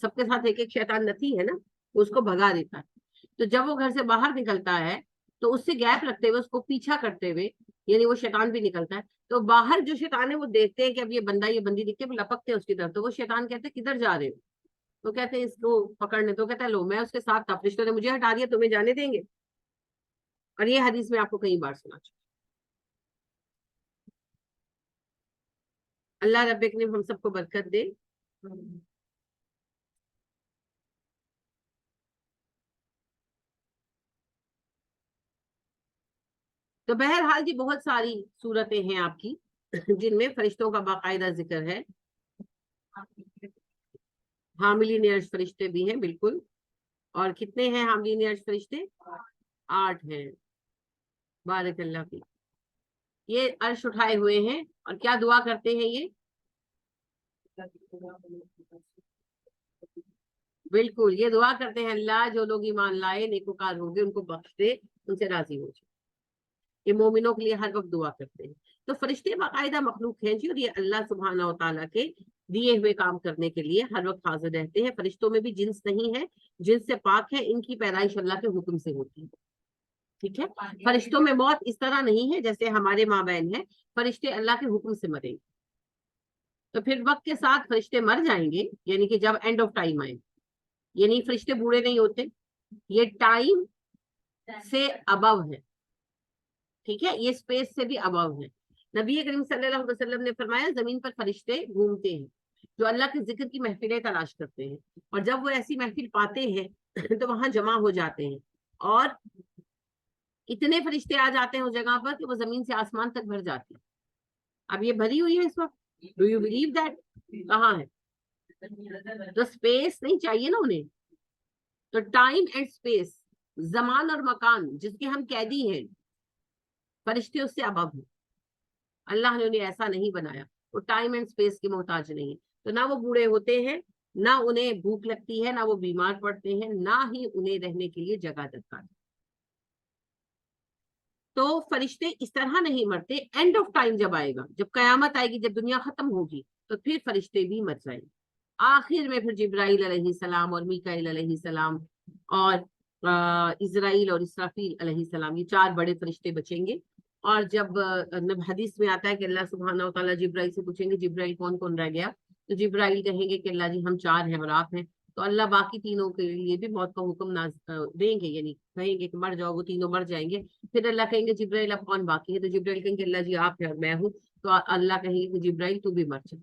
سب کے ساتھ ایک ایک شیطان نتی ہے نا, اس کو بھگا دیتا ہے. تو جب وہ گھر سے باہر نکلتا ہے تو اس سے گیپ رکھتے ہوئے, اس کو پیچھا کرتے ہوئے, یعنی وہ شیطان بھی نکلتا ہے, تو باہر جو شیطان ہے وہ دیکھتے ہیں کہ اب یہ بندہ یہ بندی دکھتے, وہ لپکتے ہیں اس کی طرف. تو وہ شیطان کہتے ہیں کدھر جا رہے ہو؟ تو کہتے ہیں اس کو پکڑنے. تو کہتا ہے لو میں اس کے ساتھ تھا, فرشتوں نے مجھے ہٹا دیا, تمہیں جانے دیں گے؟ اور یہ حدیث میں آپ کو کئی بار سنا چاہیے. اللہ رب کریم ہم سب کو برکت دے. تو بہرحال جی بہت ساری صورتیں ہیں آپ کی جن میں فرشتوں کا باقاعدہ ذکر ہے. حاملین عرش فرشتے بھی ہیں بالکل. اور کتنے ہیں حاملین عرش فرشتے؟ 8 ہیں. بارک اللہ فیک. یہ عرش اٹھائے ہوئے ہیں اور کیا دعا کرتے ہیں یہ؟ بالکل یہ دعا کرتے ہیں اللہ جو لوگ ایمان لائے نیکوکار ہوں گے ان کو بخش دے, ان سے راضی ہو جائے. یہ مومنوں کے لیے ہر وقت دعا کرتے ہیں. تو فرشتے باقاعدہ مخلوق ہیں جی, اور یہ اللہ سبحانہ و تعالیٰ کے دیے ہوئے کام کرنے کے لیے ہر وقت حاضر رہتے ہیں. فرشتوں میں بھی جنس نہیں ہے, جنس سے پاک ہے, ان کی پیدائش اللہ کے حکم سے ہوتی ہے. ٹھیک ہے, فرشتوں میں موت اس طرح نہیں ہے جیسے ہمارے ماں بہن ہیں, فرشتے اللہ کے حکم سے مریں گے. تو پھر وقت کے ساتھ فرشتے مر جائیں گے, یعنی کہ جب اینڈ آف ٹائم آئے. یعنی فرشتے بوڑھے نہیں ہوتے, یہ ٹائم سے ابو ہے. ٹھیک ہے, یہ اسپیس سے بھی ابو ہے. نبی کریم صلی اللہ علیہ وسلم نے فرمایا زمین پر فرشتے گھومتے ہیں جو اللہ کے ذکر کی محفلیں تلاش کرتے ہیں, اور جب وہ ایسی محفل پاتے ہیں تو وہاں جمع ہو جاتے ہیں, اور اتنے فرشتے آ جاتے ہیں اس جگہ پر کہ وہ زمین سے آسمان تک بھر جاتی ہے. اب یہ بھری ہوئی ہے اس وقت. Do you believe that? کہاں ہے؟ تو اسپیس نہیں چاہیے نا انہیں. تو ٹائم اینڈ اسپیس, زمان اور مکان جس کے ہم قیدی ہیں, فرشتے اس سے ابو ہیں. اللہ نے انہیں ایسا نہیں بنایا, وہ ٹائم اینڈ اسپیس کے محتاج نہیں. تو نہ وہ بوڑھے ہوتے ہیں, نہ انہیں بھوک لگتی ہے, نہ وہ بیمار پڑتے ہیں, نہ ہی انہیں رہنے کے لیے جگہ درکار ہے. تو فرشتے اس طرح نہیں مرتے. اینڈ آف ٹائم جب آئے گا, جب قیامت آئے گی, جب دنیا ختم ہوگی, تو پھر فرشتے بھی مر جائیں گے. آخر میں پھر جبرائیل علیہ السلام اور میکائیل علیہ السلام اور اسرائیل اور اسرافیل علیہ السلام, یہ 4 بڑے فرشتے بچیں گے. اور جب حدیث میں آتا ہے کہ اللہ سبحانہ و تعالیٰ جبرائیل سے پوچھیں گے جبرائیل کون کون رہ گیا, تو جبرائیل کہیں گے کہ اللہ جی ہم 4 ہیں اور آپ ہیں. تو اللہ باقی تینوں کے لیے بھی موت کا حکم دیں گے, یعنی کہیں گے کہ مر جاؤ, وہ تینوں مر جائیں گے. پھر اللہ کہیں گے جبرائیل اب کون باقی ہے؟ تو جبرائیل کہیں گے اللہ جی آپ ہیں اور میں ہوں. تو اللہ کہیں گے کہ جبرائیل تو بھی مر جائے.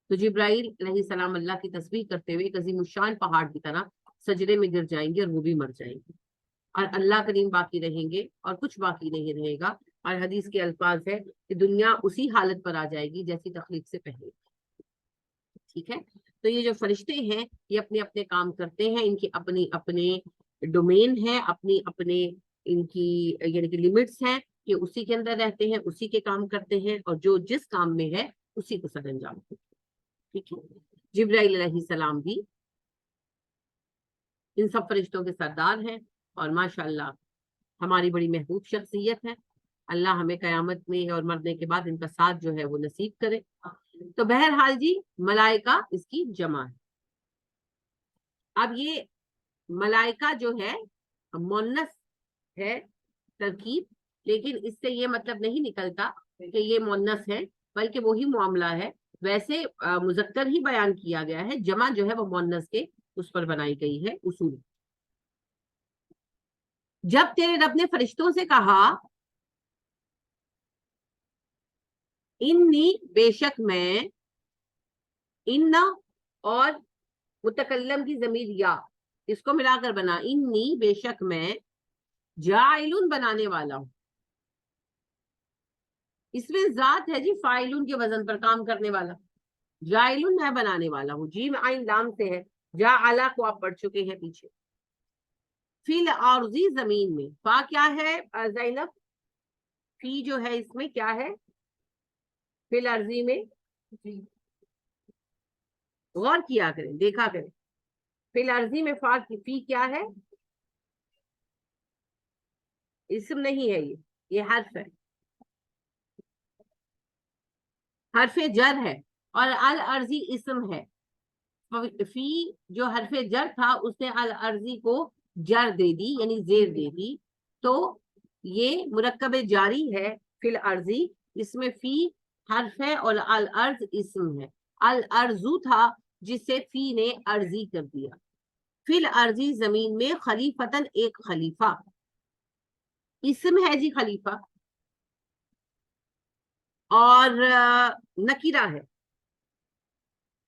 تو جبرائیل علیہ السلام اللہ کی تسبیح کرتے ہوئے ایک عظیم الشان پہاڑ کی طرح سجدے میں گر جائیں گے, اور وہ بھی مر جائیں گے, اور اللہ کریم باقی رہیں گے, اور کچھ باقی نہیں رہے گا. اور حدیث کے الفاظ ہے کہ دنیا اسی حالت پر آ جائے گی جیسی تخلیق سے پہلے. ٹھیک ہے, تو یہ جو فرشتے ہیں یہ اپنے اپنے کام کرتے ہیں, ان کی اپنی اپنے ڈومین ہے, اپنی اپنے ان کی یعنی کہ لمٹس ہیں, کہ اسی کے اندر رہتے ہیں, اسی کے کام کرتے ہیں, اور جو جس کام میں ہے اسی کو سر انجام دیتے ہیں. ٹھیک ہے, جبرائیل علیہ السلام بھی ان سب فرشتوں کے سردار ہیں, اور ماشاءاللہ ہماری بڑی محبوب شخصیت ہے. اللہ ہمیں قیامت میں اور مرنے کے بعد ان کا ساتھ جو ہے وہ نصیب کرے. تو بہرحال جی ملائکہ اس کی جمع ہے. اب یہ ملائکہ جو ہے مونس ہے ترکیب, لیکن اس سے یہ مطلب نہیں نکلتا کہ یہ مونس ہے, بلکہ وہی معاملہ ہے. ویسے مذکر ہی بیان کیا گیا ہے, جمع جو ہے وہ مونس کے اس پر بنائی گئی ہے اصول. جب تیرے رب نے فرشتوں سے کہا انی بے شک میں, ان اور متکلم کی ضمیر یا اس کو ملا کر بنا, انی بے شک میں, جاعلون بنانے والا ہوں. اس میں ذات ہے جی فاعلون کے وزن پر کام کرنے والا. جاعلون میں بنانے والا ہوں, جیم عین لام سے ہے. جاعلا کو آپ پڑھ چکے ہیں پیچھے. فی الارضی زمین میں, فا کیا ہے زینب؟ فی جو ہے اس میں کیا ہے فی الارضی میں؟ غور کیا کریں, دیکھا کریں. فی الارضی میں فا کی فی کیا ہے؟ اسم نہیں ہے, یہ حرف ہے, حرف جر ہے, اور الارضی اسم ہے. فی جو حرف جر تھا اس نے الارضی کو جر دے دی یعنی زیر دے دی، تو یہ مرکب جاری ہے فی الارضی، اس میں فی حرف ہے اور الارض اسم ہے۔ الارضو تھا جس سے فی نے ارضی کر دیا۔ فی الارضی زمین میں خلیفتن ایک خلیفہ، اسم ہے جی خلیفہ، اور نکیرہ ہے،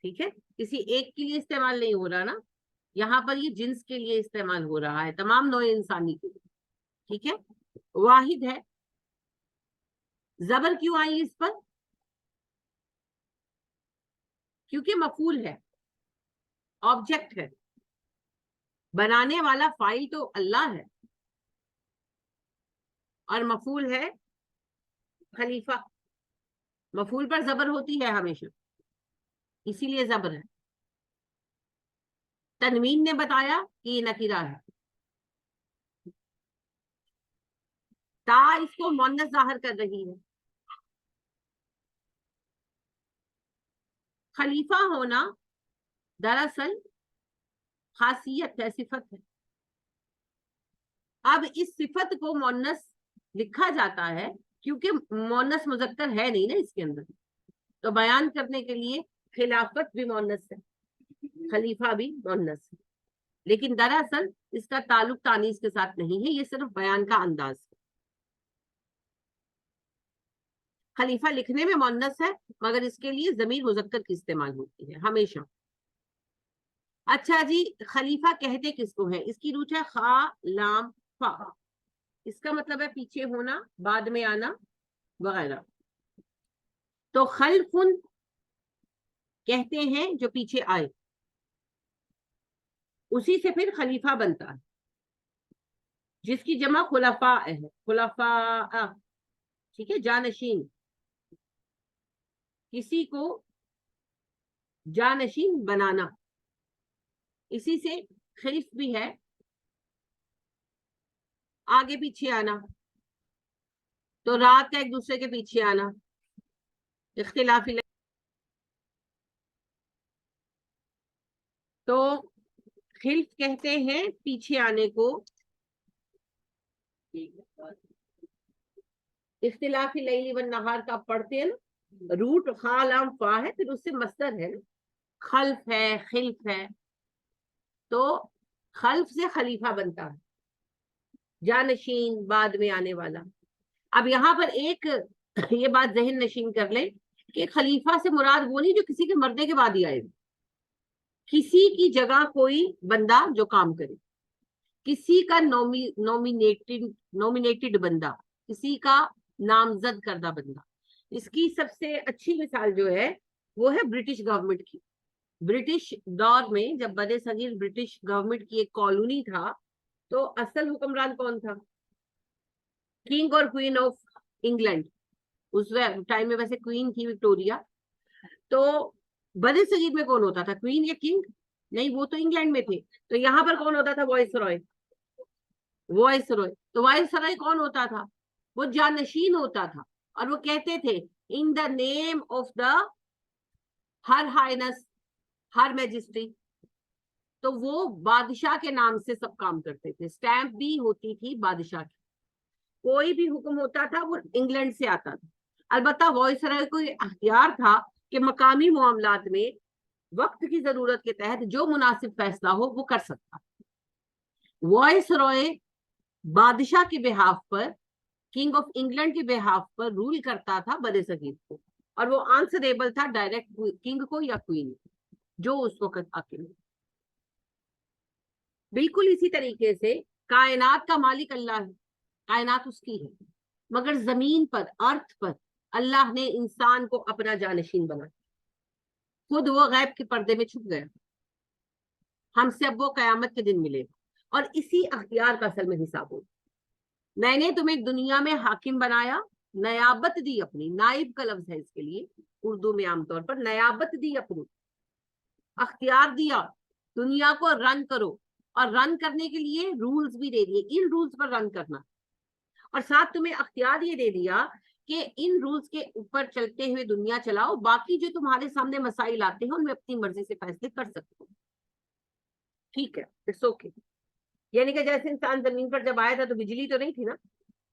ٹھیک ہے، کسی ایک کے لیے استعمال نہیں ہو رہا نا، یہاں پر یہ جنس کے لیے استعمال ہو رہا ہے، تمام نوع انسانی کے لیے، ٹھیک ہے۔ واحد ہے، زبر کیوں آئی اس پر؟ کیونکہ مفعول ہے، آبجیکٹ ہے، بنانے والا فاعل تو اللہ ہے اور مفعول ہے خلیفہ، مفعول پر زبر ہوتی ہے ہمیشہ، اسی لیے زبر ہے۔ تنوین نے بتایا کہ یہ نکیرہ ہے، تا اس کو مؤنث ظاہر کر رہی ہے۔ خلیفہ ہونا دراصل خاصیت ہے، صفت ہے۔ اب اس صفت کو مؤنث لکھا جاتا ہے کیونکہ مؤنث مذکر ہے نہیں نا اس کے اندر، تو بیان کرنے کے لیے خلافت بھی مؤنث ہے، خلیفہ بھی مؤنث ہے، لیکن دراصل اس کا تعلق تانیث کے ساتھ نہیں ہے، یہ صرف بیان کا انداز ہے۔ خلیفہ لکھنے میں مؤنث ہے مگر اس کے لیے ضمیر مذکر کی استعمال ہوتی ہے ہمیشہ۔ اچھا جی، خلیفہ کہتے کس کو ہے؟ اس کی روٹ ہے خا لام فا، اس کا مطلب ہے پیچھے ہونا، بعد میں آنا وغیرہ۔ تو خلفن کہتے ہیں جو پیچھے آئے، اسی سے پھر خلیفہ بنتا ہے، جس کی جمع خلفاء ہے، خلفاء، ٹھیک ہے، جانشین، کسی کو جانشین بنانا، اسی سے خلف بھی ہے، آگے پیچھے آنا، تو رات کا ایک دوسرے کے پیچھے آنا، اختلافی، تو خلف کہتے ہیں پیچھے آنے کو، اختلافی لیلی والنہار کا پڑھتے ہیں نا، روٹ خا لام فا ہے، پھر اس سے مصدر ہے، خلف ہے، خلف ہے، تو خلف سے خلیفہ بنتا ہے، جانشین، بعد میں آنے والا۔ اب یہاں پر ایک یہ بات ذہن نشین کر لیں کہ خلیفہ سے مراد وہ نہیں جو کسی کے مرنے کے بعد ہی آئے، کسی کی جگہ کوئی بندہ جو کام کرے، کسی کا نومینیٹڈ بندہ، کسی کا نامزد کردہ بندہ۔ اس کی سب سے اچھی مثال جو ہے وہ ہے برٹش گورنمنٹ کی۔ برٹش دور میں جب بر صغیر برٹش گورنمنٹ کی ایک کالونی تھا، تو اصل حکمران کون تھا؟ کنگ اور کوئین آف انگلینڈ، اس ٹائم میں ویسے کوئین تھی وکٹوریا، تو بر صغیر میں کون ہوتا تھا، کوئین یا کنگ؟ نہیں، وہ تو انگلینڈ میں تھے، تو یہاں پر کون ہوتا تھا؟ وائس رائے، وائس رائے۔ تو وائس رائے کون ہوتا تھا؟ وہ جانشین ہوتا تھا، اور وہ کہتے تھے ان دا name of the Hare Hines, ہر میجسٹری، تو وہ بادشاہ کے نام سے سب کام کرتے تھے، سٹیمپ بھی ہوتی تھی بادشاہ کی، کوئی بھی حکم ہوتا تھا وہ انگلینڈ سے آتا تھا۔ البتہ وائس رائے کو یہ اختیار تھا کہ مقامی معاملات میں وقت کی ضرورت کے تحت جو مناسب فیصلہ ہو وہ کر سکتا۔ وائس رائے بادشاہ کے behalf per, king of England کے بہاف پر رول کرتا تھا بر صغیر کو، اور وہ آنسریبل تھا ڈائریکٹ کنگ کو یا کوئین کو، جو اس وقت آکے۔ بالکل اسی طریقے سے کائنات کا مالک اللہ ہے، کائنات اس کی ہے، مگر زمین پر، ارتھ پر اللہ نے انسان کو اپنا جانشین بنا، خود وہ غیب کے پردے میں چھپ گیا، ہم سے اب وہ قیامت کے دن ملے گا، اور اسی اختیار کا اصل میں حساب ہوگا۔ میں نے تمہیں دنیا میں حاکم بنایا، نیابت دی اپنی، نائب کا لفظ ہے اس کے لیے اردو میں عام طور پر، نیابت دی اپنی، اختیار دیا، دنیا کو رن کرو، اور رن کرنے کے لیے رولز بھی دے دیے، ان رولز پر رن کرنا، اور ساتھ تمہیں اختیار یہ دے دیا کہ ان رولز کے اوپر چلتے ہوئے دنیا چلاؤ, باقی جو تمہارے سامنے مسائل آتے ہیں ان میں اپنی مرضی سے فیصلے کر سکتے ہو, ٹھیک ہے, اٹس اوکے. یعنی کہ جیسے انسان زمین پر جب آیا تھا تو بجلی تو نہیں تھی نا,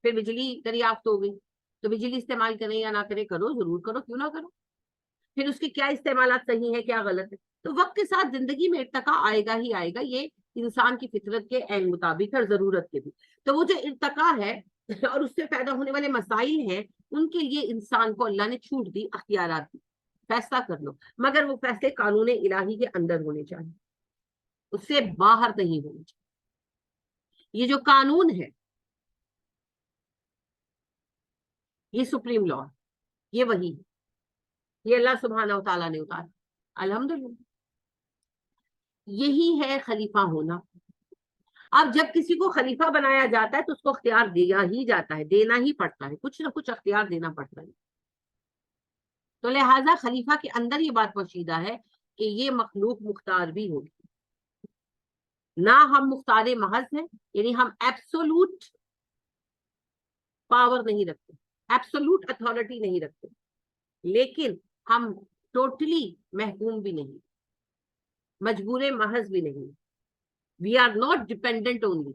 پھر بجلی دریافت ہو گئی, تو بجلی استعمال کریں یا نہ کریں, کرو, ضرور کرو, کیوں نہ کرو. پھر اس کے کیا استعمالات صحیح ہیں, کیا غلط ہے. تو وقت کے ساتھ زندگی میں ارتقا آئے گا ہی آئے گا, یہ انسان کی فطرت کے عین مطابق اور ضرورت کے بھی. تو وہ جو ارتقا ہے اور اس سے پیدا ہونے والے مسائل ہیں, ان کے لیے انسان کو اللہ نے چھوٹ دی, اختیارات دی, فیصلہ کر لو, مگر وہ فیصلے قانون الہی کے اندر ہونے چاہیے, اس سے باہر نہیں ہونے چاہیے. یہ جو قانون ہے, یہ سپریم لا, یہ وہی ہے, یہ اللہ سبحانہ و تعالیٰ نے اتارا, الحمدللہ. یہی ہے خلیفہ ہونا. اب جب کسی کو خلیفہ بنایا جاتا ہے تو اس کو اختیار دیا ہی جاتا ہے, دینا ہی پڑتا ہے, کچھ نہ کچھ اختیار دینا پڑتا ہے. تو لہٰذا خلیفہ کے اندر یہ بات پوشیدہ ہے کہ یہ مخلوق مختار بھی ہوگی. نہ ہم مختار محض ہیں, یعنی ہم ایبسولوٹ پاور نہیں رکھتے, ایبسولوٹ اتھارٹی نہیں رکھتے, لیکن ہم ٹوٹلی محکوم بھی نہیں, مجبور محض بھی نہیں. We are not dependent only,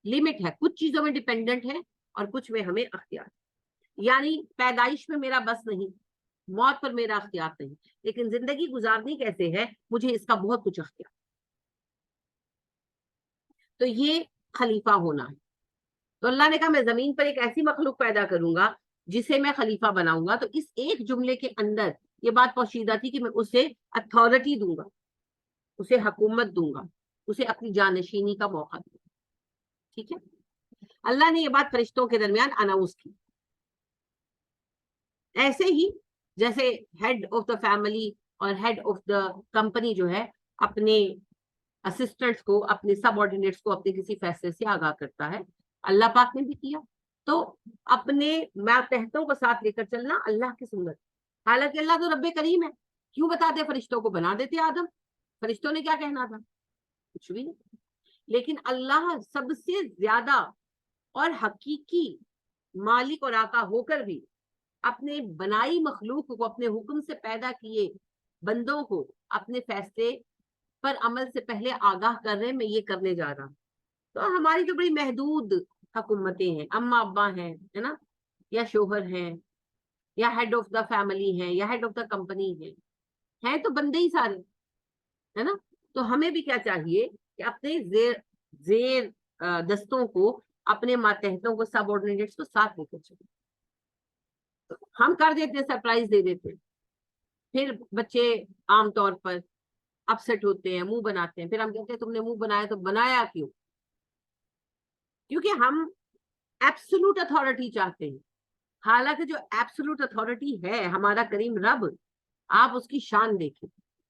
limit ہے, کچھ چیزوں میں ڈیپینڈنٹ ہے اور کچھ میں ہمیں اختیار. یعنی پیدائش میں میرا بس نہیں, موت پر میرا اختیار نہیں, لیکن زندگی گزارنی کیسے ہے مجھے اس کا بہت کچھ اختیار. تو یہ خلیفہ ہونا ہے. تو اللہ نے کہا میں زمین پر ایک ایسی مخلوق پیدا کروں گا جسے میں خلیفہ بناؤں گا. تو اس ایک جملے کے اندر یہ بات پوشیدہ تھی کہ میں اسے اتھارٹی دوں گا, اسے حکومت دوں گا, اسے اپنی جانشینی کا موقع دوں گا. ٹھیک ہے, اللہ نے یہ بات فرشتوں کے درمیان اناؤنس کی. ایسے ہی جیسے ہیڈ آف دا فیملی اور ہیڈ آف دا کمپنی جو ہے اپنے اسسٹنٹس کو, اپنے سب آرڈینیٹس کو اپنے کسی فیصلے سے آگاہ کرتا ہے, اللہ پاک نے بھی کیا. تو اپنے ماتحتوں کو ساتھ لے کر چلنا اللہ کی سنت. حالانکہ اللہ تو رب کریم ہے, کیوں بتاتے فرشتوں کو بنا دیتے آدم, فرشتوں نے کیا کہنا تھا, کچھ بھی نہیں. لیکن اللہ سب سے زیادہ اور حقیقی مالک اور آقا ہو کر بھی اپنے بنائی مخلوق کو, اپنے حکم سے پیدا کیے بندوں کو اپنے فیصلے پر عمل سے پہلے آگاہ کر رہے, میں یہ کرنے جا رہا ہوں. تو ہماری تو بڑی محدود حکومتیں ہیں, اما ابا ہیں, ہے نا, یا شوہر ہیں, یا ہیڈ آف دا فیملی ہیں, یا ہیڈ آف دا کمپنی ہیں تو بندے ہی سارے, ہے نا. تو ہمیں بھی کیا چاہیے کہ اپنے زیر دستوں کو, اپنے ماتحتوں کو, سب آرڈینیٹس کو ساتھ لے کر چلیں. ہم کر دیتے, سرپرائز دے دیتے, پھر بچے عام طور پر اپسٹ ہوتے ہیں, منہ بناتے ہیں, پھر ہم کہتے ہیں تم نے منہ بنایا تو بنایا کیوں, کیونکہ ہم ایبسولوٹ اتھارٹی چاہتے ہیں. حالانکہ جو ایبسولوٹ اتھارٹی ہے ہمارا کریم رب, آپ اس کی شان دیکھیں,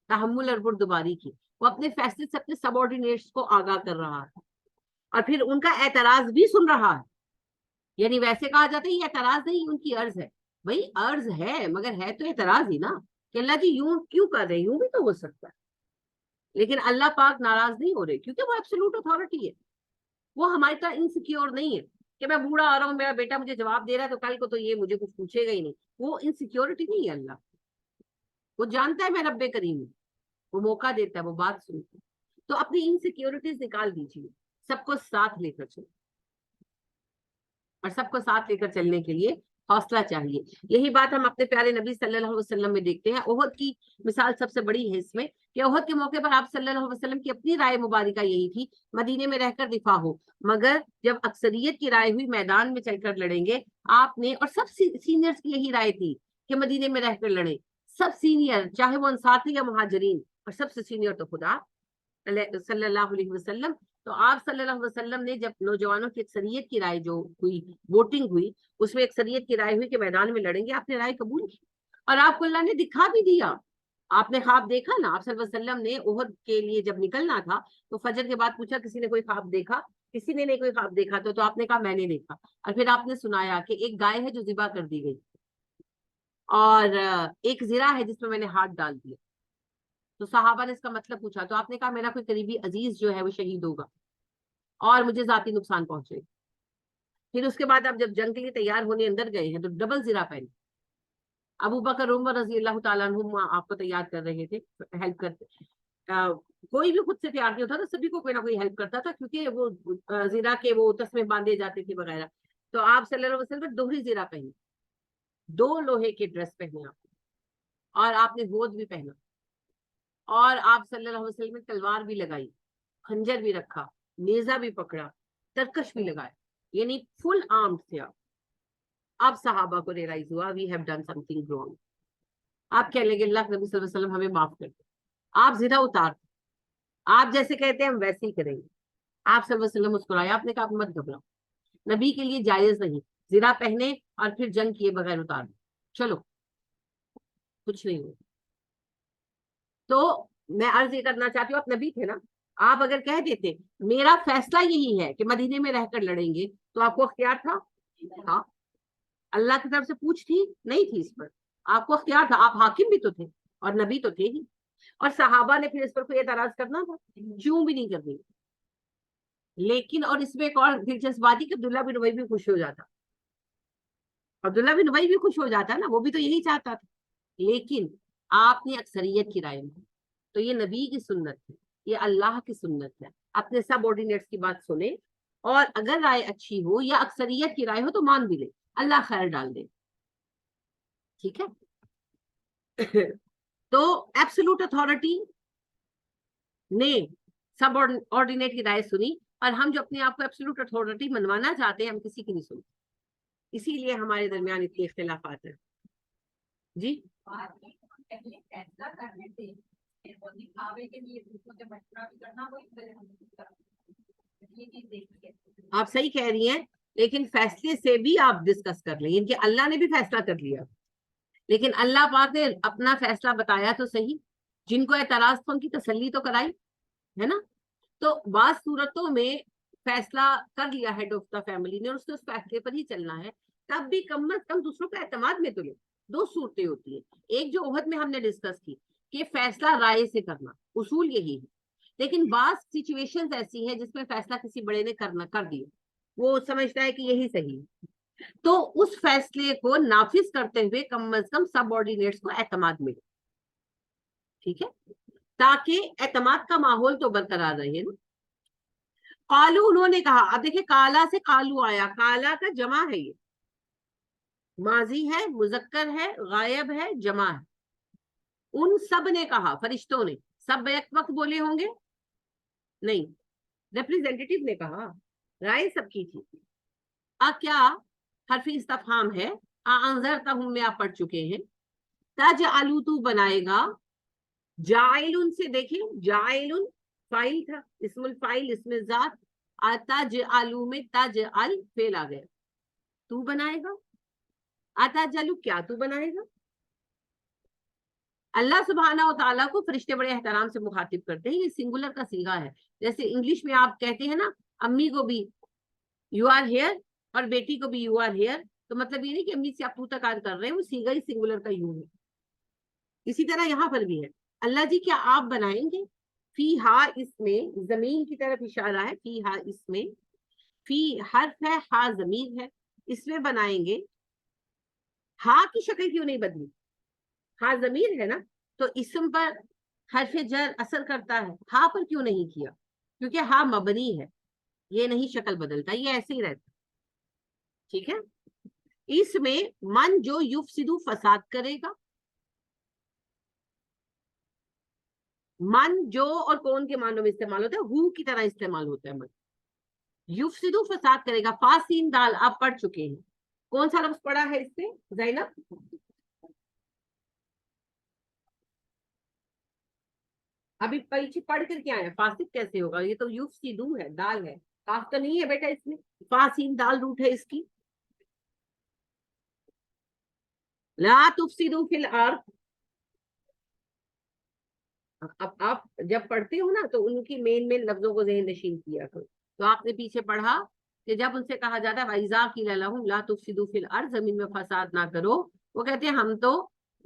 تحمل اور بردباری کی, وہ اپنے فیصلے سے اپنے سب آرڈینیٹس کو آگاہ کر رہا ہے, اور پھر ان کا اعتراض بھی سن رہا ہے. یعنی ویسے کہا جاتا ہے یہ اعتراض نہیں, ان کی عرض ہے. بھائی عرض ہے مگر ہے تو اعتراض ہی نا, کہ اللہ جی یوں کیوں کر رہے ہیں, یوں بھی تو ہو سکتا ہے. لیکن اللہ پاک ناراض نہیں ہو رہے, کیونکہ وہ ایبسولوٹ اتھارٹی ہے. وہ ہماری طرح انسیکیور نہیں ہے کہ میں بوڑھا آ رہا ہوں, میرا بیٹا مجھے جواب دے رہا ہے تو کل کو تو یہ مجھے کچھ پوچھے گا ہی نہیں. وہ انسیکیورٹی نہیں ہے اللہ. وہ جانتا ہے میں رب کریم ہوں, وہ موقع دیتا ہے, وہ بات سنتا ہے. تو اپنی انسیکیورٹیز نکال دیجیے, سب کو ساتھ لے کر چلو, اور سب کو ساتھ لے کر چلنے کے لیے حوصلہ چاہیے. یہی بات ہم اپنے پیارے نبی صلی اللہ علیہ وسلم میں دیکھتے ہیں. احد کی مثال سب سے بڑی ہے اس میں, کہ احد کے موقع پر آپ صلی اللہ علیہ وسلم کی اپنی رائے مبارکہ یہی تھی, مدینے میں رہ کر دفاع ہو. مگر جب اکثریت کی رائے ہوئی میدان میں چل کر لڑیں گے, آپ نے, اور سب سینئرز کی یہی رائے تھی کہ مدینے میں رہ کر لڑیں, سب سینئر, چاہے وہ انصار تھے یا مہاجرین, اور سب سے سینئر تو خدا صلی اللہ علیہ وسلم. تو آپ صلی اللہ علیہ وسلم نے جب نوجوانوں کی اکثریت کی رائے جو ہوئی, ووٹنگ ہوئی, اس میں اکثریت کی رائے ہوئی کہ میدان میں لڑیں گے, آپ نے رائے قبول کی, اور آپ کو اللہ نے دکھا بھی دیا. آپ نے خواب دیکھا نا, آپ صلی اللہ علیہ وسلم نے احد کے لیے جب نکلنا تھا تو فجر کے بعد پوچھا کسی نے کوئی خواب دیکھا, کسی نے نہیں کوئی خواب دیکھا, تو آپ نے کہا میں نے دیکھا. اور پھر آپ نے سنایا کہ ایک گائے ہے جو ذبح کر دی گئی, اور ایک زرہ ہے جس میں نے ہاتھ ڈال دیا. تو صحابہ نے اس کا مطلب پوچھا, تو آپ نے کہا میرا کوئی قریبی عزیز جو ہے وہ شہید ہوگا اور مجھے ذاتی نقصان پہنچے. پھر اس کے بعد آپ جب جنگ کے لیے تیار ہونے اندر گئے ہیں تو ڈبل زرا پہنے. ابو بکر عمر رضی اللہ تعالیٰ عنہم آپ کو تیار کر رہے تھے, ہیلپ کرتے. کوئی بھی خود سے تیار نہیں ہوتا تھا, سبھی کو کوئی نہ کوئی ہیلپ کرتا تھا, کیونکہ وہ زیرا کے وہ تسمے باندھے جاتے تھے وغیرہ. تو آپ صلی اللہ علیہ وسلم دوہری زیرا پہنی, 2 لوہے کے ڈریس پہنے آپ, اور آپ نے گود بھی پہنا, اور آپ صلی اللہ علیہ وسلم نے تلوار بھی لگائی, خنجر بھی رکھا, نیزہ بھی پکڑا, ترکش بھی لگایا, یعنی فل آرمڈ تھے آپ. اب صحابہ کو ریئلائز ہوا we have done something wrong. آپ کہنے لگے اللہ نبی صلی اللہ علیہ وسلم ہمیں معاف کر دیں, آپ زرا اتار, آپ جیسے کہتے ہیں ہم ویسے ہی کریں گے. آپ صلی اللہ علیہ وسلم مسکرائے, آپ نے کہا مت گھبراؤ, نبی کے لیے جائز نہیں زرا پہنے اور پھر جنگ کیے بغیر اتار دیں, چلو کچھ نہیں ہو. تو میں عرض یہ کرنا چاہتی ہوں, آپ نبی تھے نا, آپ اگر کہہ دیتے میرا فیصلہ یہی ہے کہ مدینے میں رہ کر لڑیں گے, تو آپ کو اختیار تھا؟ ہاں. اللہ کی طرف سے پوچھ تھی نہیں تھی اس پر, آپ کو اختیار تھا, آپ حاکم بھی تو تھے اور نبی تو تھے ہی. اور صحابہ نے پھر اس پر کوئی اعتراض کرنا تھا؟ کیوں بھی نہیں کرنی. لیکن اور اس میں ایک اور دلچسپ بات ہے کہ عبداللہ بن ابی بھی خوش ہو جاتا, عبداللہ بن ابی بھی خوش ہو جاتا نا, وہ بھی تو یہی چاہتا تھا. لیکن آپ نے اکثریت کی رائے میں, تو یہ نبی کی سنت ہے, یہ اللہ کی سنت ہے, اپنے سب آرڈینیٹس کی بات سنیں, اور اگر رائے اچھی ہو یا اکثریت کی رائے ہو تو مان بھی لے, اللہ خیر ڈال دے. ٹھیک ہے. تو ایبسولوٹ اتھارٹی نے سب آرڈینیٹ کی رائے سنی, اور ہم جو اپنے آپ کو ایبسولوٹ اتھارٹی منوانا چاہتے ہیں ہم کسی کی نہیں سنتے, اسی لیے ہمارے درمیان اتنے اختلافات ہیں. جی آپ صحیح کہہ رہی ہیں, لیکن فیصلے سے بھی آپ ڈسکس کر لیں کہ اللہ نے بھی فیصلہ کر لیا, لیکن اللہ پاک نے اپنا فیصلہ بتایا تو صحیح, جن کو اعتراض تھا ان کی تسلی تو کرائی ہے نا. تو بعض صورتوں میں فیصلہ کر لیا ہیڈ آف دا فیملی نے, اور اس فیصلے پر ہی چلنا ہے, تب بھی کم از کم دوسروں کا اعتماد میں تو لے. 2 صورتیں ہوتی ہیں, ایک جو عہد میں ہم نے ڈسکس کی کہ فیصلہ رائے سے کرنا, اصول یہی ہے, لیکن بعض سچویشن ایسی ہیں جس میں فیصلہ کسی بڑے نے کر دیا, وہ سمجھتا ہے کہ یہی صحیح, تو اس فیصلے کو نافذ کرتے ہوئے کم از کم سب آرڈینیٹس کو اعتماد ملے. ٹھیک ہے, تاکہ اعتماد کا ماحول تو برقرار رہے نا. قالو انہوں نے کہا, اب دیکھیں کالا سے قالو آیا, کالا کا جمع ہے, یہ ماضی ہے, مذکر ہے, غائب ہے, جمع ہے. ان سب نے کہا, فرشتوں نے, سب بیک وقت بولے ہوں گے نہیں, ریپریزنٹیٹیو نے کہا, رائے سب کی تھی. کیا حرف استفہام ہے, انذرتہم میں آپ پڑھ چکے ہیں. تجعلو تو بنائے گا, جائلن سے دیکھیں, جائلن فائل تھا, اسم الفائل اسم ذات, تجعلو میں تجعل فعل آ گیا, تو بنائے گا. تجعلو کیا تو بنائے گا. اللہ سبحانہ و تعالیٰ کو فرشتے بڑے احترام سے مخاطب کرتے ہیں, یہ سنگولر کا صیغہ ہے. جیسے انگلش میں آپ کہتے ہیں نا, امی کو بھی یو آر ہیئر, اور بیٹی کو بھی یو آر ہیئر, تو مطلب یہ نہیں کہ امی سے آپ تو تکار کر رہے ہیں, وہ صیغہ ہی سنگولر کا یوں ہے. اسی طرح یہاں پر بھی ہے, اللہ جی کیا آپ بنائیں گے, فی ہا اس میں زمین کی طرف اشارہ ہے, فی ہا اس میں, فی حرف ہے, ہا ضمیر ہے, اس میں بنائیں گے. ہا کی شکل کیوں نہیں بدلی, ہا ضمیر ہے نا, تو اسم پر حرف جر اثر کرتا ہے, ہا پر کیوں نہیں کیا, کیونکہ ہا مبنی ہے, یہ نہیں شکل بدلتا, یہ ایسے ہی رہتا. ٹھیک ہے, اس میں من جو یفسدو فساد کرے گا, من جو اور کون کے معنوں میں استعمال ہوتا ہے, ہو کی طرح استعمال ہوتا ہے من. یفسدو فساد کرے گا, فاسین دال آپ پڑھ چکے ہیں, کون سا لفظ پڑھا ہے اس سے زینب, ابھی پیچھے پڑھ کر کیا ہے, فاسد کیسے ہوگا, یہ تو یفسدو ہے, دال ہے, کاف تو نہیں ہے بیٹا اس میں, فاسین دال روٹ ہے اس کی. لا تفسدو فی الارض, اب آپ جب پڑھتے ہو نا تو ان کی مین لفظوں کو ذہن نشین کیا کرو. تو آپ نے پیچھے پڑھا کہ جب ان سے کہا جاتا ہے وَإِذَا قِيلَ لَهُمْ لَا تُفْسِدُوا فِي الْأَرْضِ, زمین میں فساد نہ کرو, وہ کہتے ہیں ہم تو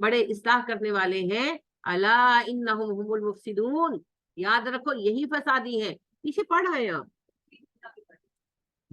بڑے اصلاح کرنے والے ہیں. الا انہم هم المفسدون, یاد رکھو یہی فسادی ہیں. پیچھے پڑھ رہے ہیں آپ,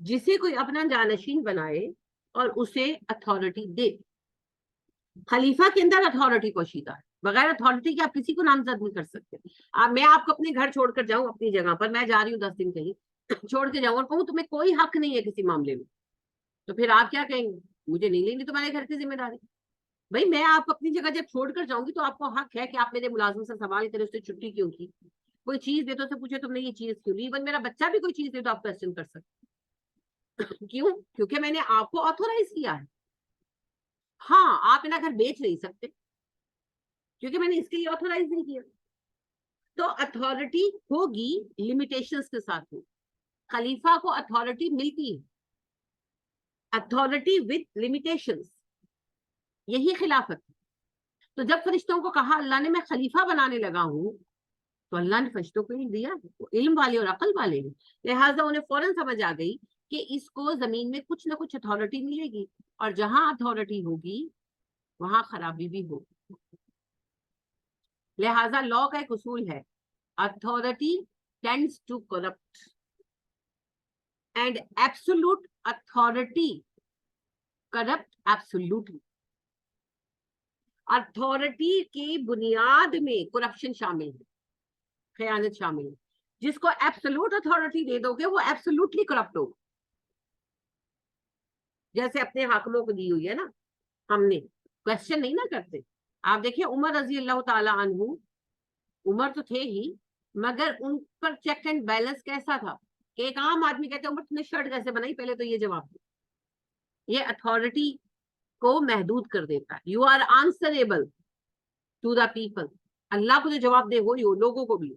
جسے کوئی اپنا جانشین بنائے اور اسے اتھارٹی دے. خلیفہ کے اندر اتھارٹی پوشیدہ ہے. بغیر اتھارٹی کے آپ کسی کو نامزد نہیں کر سکتے. میں آپ کو اپنے گھر چھوڑ کر جاؤں اپنی جگہ پر, میں جا رہی ہوں 10 دن کہیں چھوڑ کے جاؤں اور کہوں تمہیں کوئی حق نہیں ہے کسی معاملے میں, تو پھر آپ کیا کہیں گے؟ مجھے نہیں لینی تمہارے گھر کی ذمہ داری. بھائی میں آپ اپنی جگہ جب چھوڑ کر جاؤں گی تو آپ کو حق ہے کہ آپ میرے ملازم سے سوال کریں, اس سے چھٹی کیوں کی, کوئی چیز دے تو اسے پوچھے تم نے یہ چیز کیوں لی. ایون میرا بچہ بھی کوئی چیز دے تو آپ کوشچن کر سکتے. کیوں؟ کیونکہ میں نے آپ کو آتھورائز کیا ہے. ہاں آپ میرا گھر بیچ نہیں سکتے کیونکہ میں نے اس کے لیے آتھورائز نہیں کیا. تو اتھارٹی ہوگی لمیٹیشنز کے ساتھ ہوگی. خلیفہ کو اتھارٹی ملتی ہے, اتھارٹی وتھ لمیٹیشنز, یہی خلافت. تو جب فرشتوں کو کہا اللہ نے میں خلیفہ بنانے لگا ہوں, تو اللہ نے فرشتوں کو ہی دیا, علم والے اور عقل والے ہیں, لہٰذا انہیں فوراً سمجھ آ گئی کہ اس کو زمین میں کچھ نہ کچھ اتھارٹی ملے گی, اور جہاں اتھارٹی ہوگی وہاں خرابی بھی ہوگی. لہٰذا لا کا ایک اصول ہے, authority tends to corrupt and absolute authority corrupt absolutely. Authority کی بنیاد میں کرپشن شامل ہے, خیانت شامل ہے. جس کو ایبسولوٹ اتھارٹی دے دو گے وہ ایبسولوٹلی کرپٹ ہوگا, جیسے اپنے حاکموں کو دی ہوئی ہے نا, ہم نے کوشچن نہیں نہ کرتے. آپ دیکھیں عمر رضی اللہ تعالی عنہ, عمر تو تھے ہی, مگر ان پر چیک اینڈ بیلنس کیسا تھا کہ ایک عام آدمی کہتے ہیں عمر تم نے شرٹ کیسے بنائی, پہلے تو یہ جواب دو. یہ اتھارٹی کو محدود کر دیتا ہے. You are answerable to the people. اللہ کو جو جواب دے وہی ہو, لوگوں کو بھی.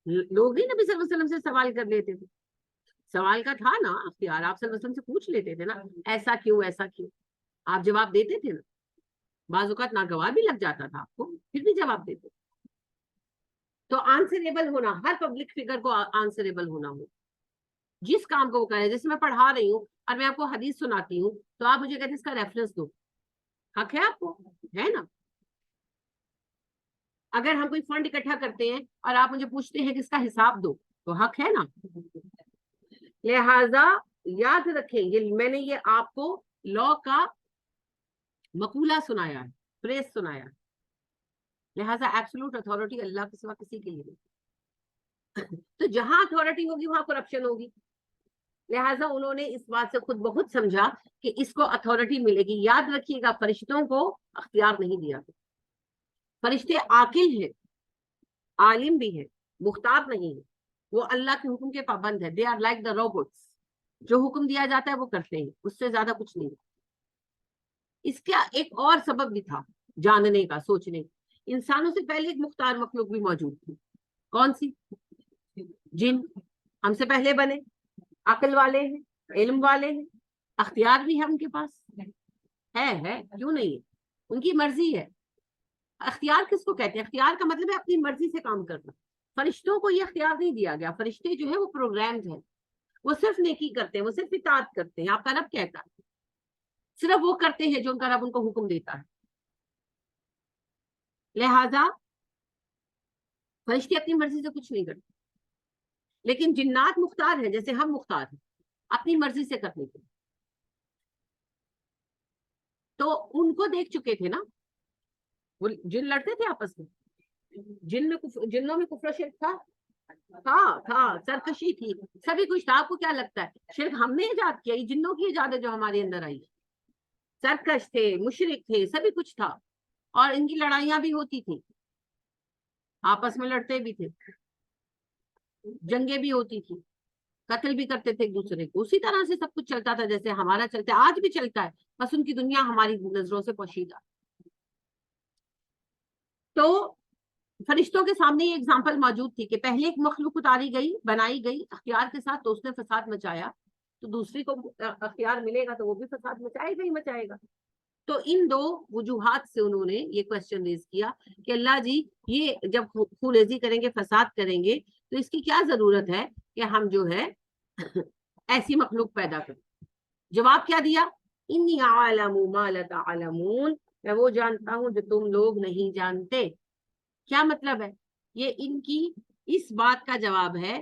لوگ نہیں نبی صلی اللہ علیہ وسلم سے سوال کر لیتے تھے, سوال کا تھا نا اختیار, آپ صلی اللہ علیہ وسلم سے پوچھ لیتے تھے نا ایسا کیوں ایسا کیوں, آپ جواب دیتے تھے نا. بعض اوقات ناگوار بھی لگ جاتا تھا آپ کو, پھر بھی جواب دیتے. تو آنسریبل ہونا, ہر پبلک فگر کو آنسریبل ہونا ہو, جس کام کو وہ کرے. جیسے میں پڑھا رہی ہوں اور میں آپ کو حدیث سناتی ہوں تو آپ مجھے کہتے ہیں اس کا ریفرنس دو, حق ہے آپ کو, ہے نا. اگر ہم کوئی فنڈ اکٹھا کرتے ہیں اور آپ مجھے پوچھتے ہیں کہ اس کا حساب دو, تو حق ہے نا. لہذا یاد رکھیں, یہ میں نے یہ آپ کو لا کا مقولہ سنایا ہے, فریز سنایا ہے. لہذا ایبسولوٹ اتھارٹی اللہ کے سوا کسی کے لیے نہیں. تو جہاں اتھارٹی ہوگی وہاں کرپشن ہوگی. لہٰذا انہوں نے اس بات سے خود بہت سمجھا کہ اس کو اتھارٹی ملے گی. یاد رکھیے گا فرشتوں کو اختیار نہیں دیا. فرشتے عاقل ہیں, عالم بھی ہے, مختار نہیں ہے, وہ اللہ کے حکم کے پابند ہے. They are like the robots, جو حکم دیا جاتا ہے وہ کرتے ہیں, اس سے زیادہ کچھ نہیں. اس کا ایک اور سبب بھی تھا جاننے کا, سوچنے. انسانوں سے پہلے ایک مختار مخلوق بھی موجود تھی. کون سی؟ جن. ہم سے پہلے بنے, عقل والے ہیں, علم والے ہیں, اختیار بھی ہے ان کے پاس. ہے کیوں نہیں ہے, ان کی مرضی ہے. اختیار کس کو کہتے ہیں؟ اختیار کا مطلب ہے اپنی مرضی سے کام کرنا. فرشتوں کو یہ اختیار نہیں دیا گیا. فرشتے جو ہے وہ پروگرامڈ ہیں, وہ صرف نیکی کرتے ہیں, وہ صرف اطاعت کرتے ہیں. آپ کا رب کہتا ہے, صرف وہ کرتے ہیں جو ان کا رب ان کو حکم دیتا ہے. لہذا فرشتے اپنی مرضی سے کچھ نہیں کرتے. لیکن جنات مختار ہیں, جیسے ہم مختار ہیں اپنی مرضی سے کرنے کے. تو ان کو دیکھ چکے تھے نا, وہ جن لڑتے تھے آپس میں. جنوں میں کفر و شرک تھا, سرکشی تھی, سبھی کچھ تھا. آپ کو کیا لگتا ہے شرک ہم نے ایجاد کیا؟ یہ جنوں کی ایجاد ہے جو ہمارے اندر آئی. سرکش تھے, مشرک تھے, سبھی کچھ تھا. اور ان کی لڑائیاں بھی ہوتی تھی, آپس میں لڑتے بھی تھے, جنگیں بھی ہوتی تھی, قتل بھی کرتے تھے ایک دوسرے کو. اسی طرح سے سب کچھ چلتا تھا جیسے ہمارا چلتا ہے, آج بھی چلتا ہے, بس ان کی دنیا ہماری نظروں سے پوشیدہ. تو فرشتوں کے سامنے یہ اگزامپل موجود تھی کہ پہلے ایک مخلوق اتاری گئی, بنائی گئی اختیار کے ساتھ, تو اس نے فساد مچایا. تو دوسری کو اختیار ملے گا تو وہ بھی فساد مچائے گا ہی مچائے گا. تو ان دو وجوہات سے انہوں نے یہ کوشچن ریز کیا کہ اللہ جی یہ جب خونریزی کریں گے, فساد کریں گے, تو اس کی کیا ضرورت ہے کہ ہم جو ہے ایسی مخلوق پیدا کریں. جواب کیا دیا؟ انی اعلم ما لا تعلمون, میں وہ جانتا ہوں جو تم لوگ نہیں جانتے. کیا مطلب ہے؟ یہ ان کی اس بات کا جواب ہے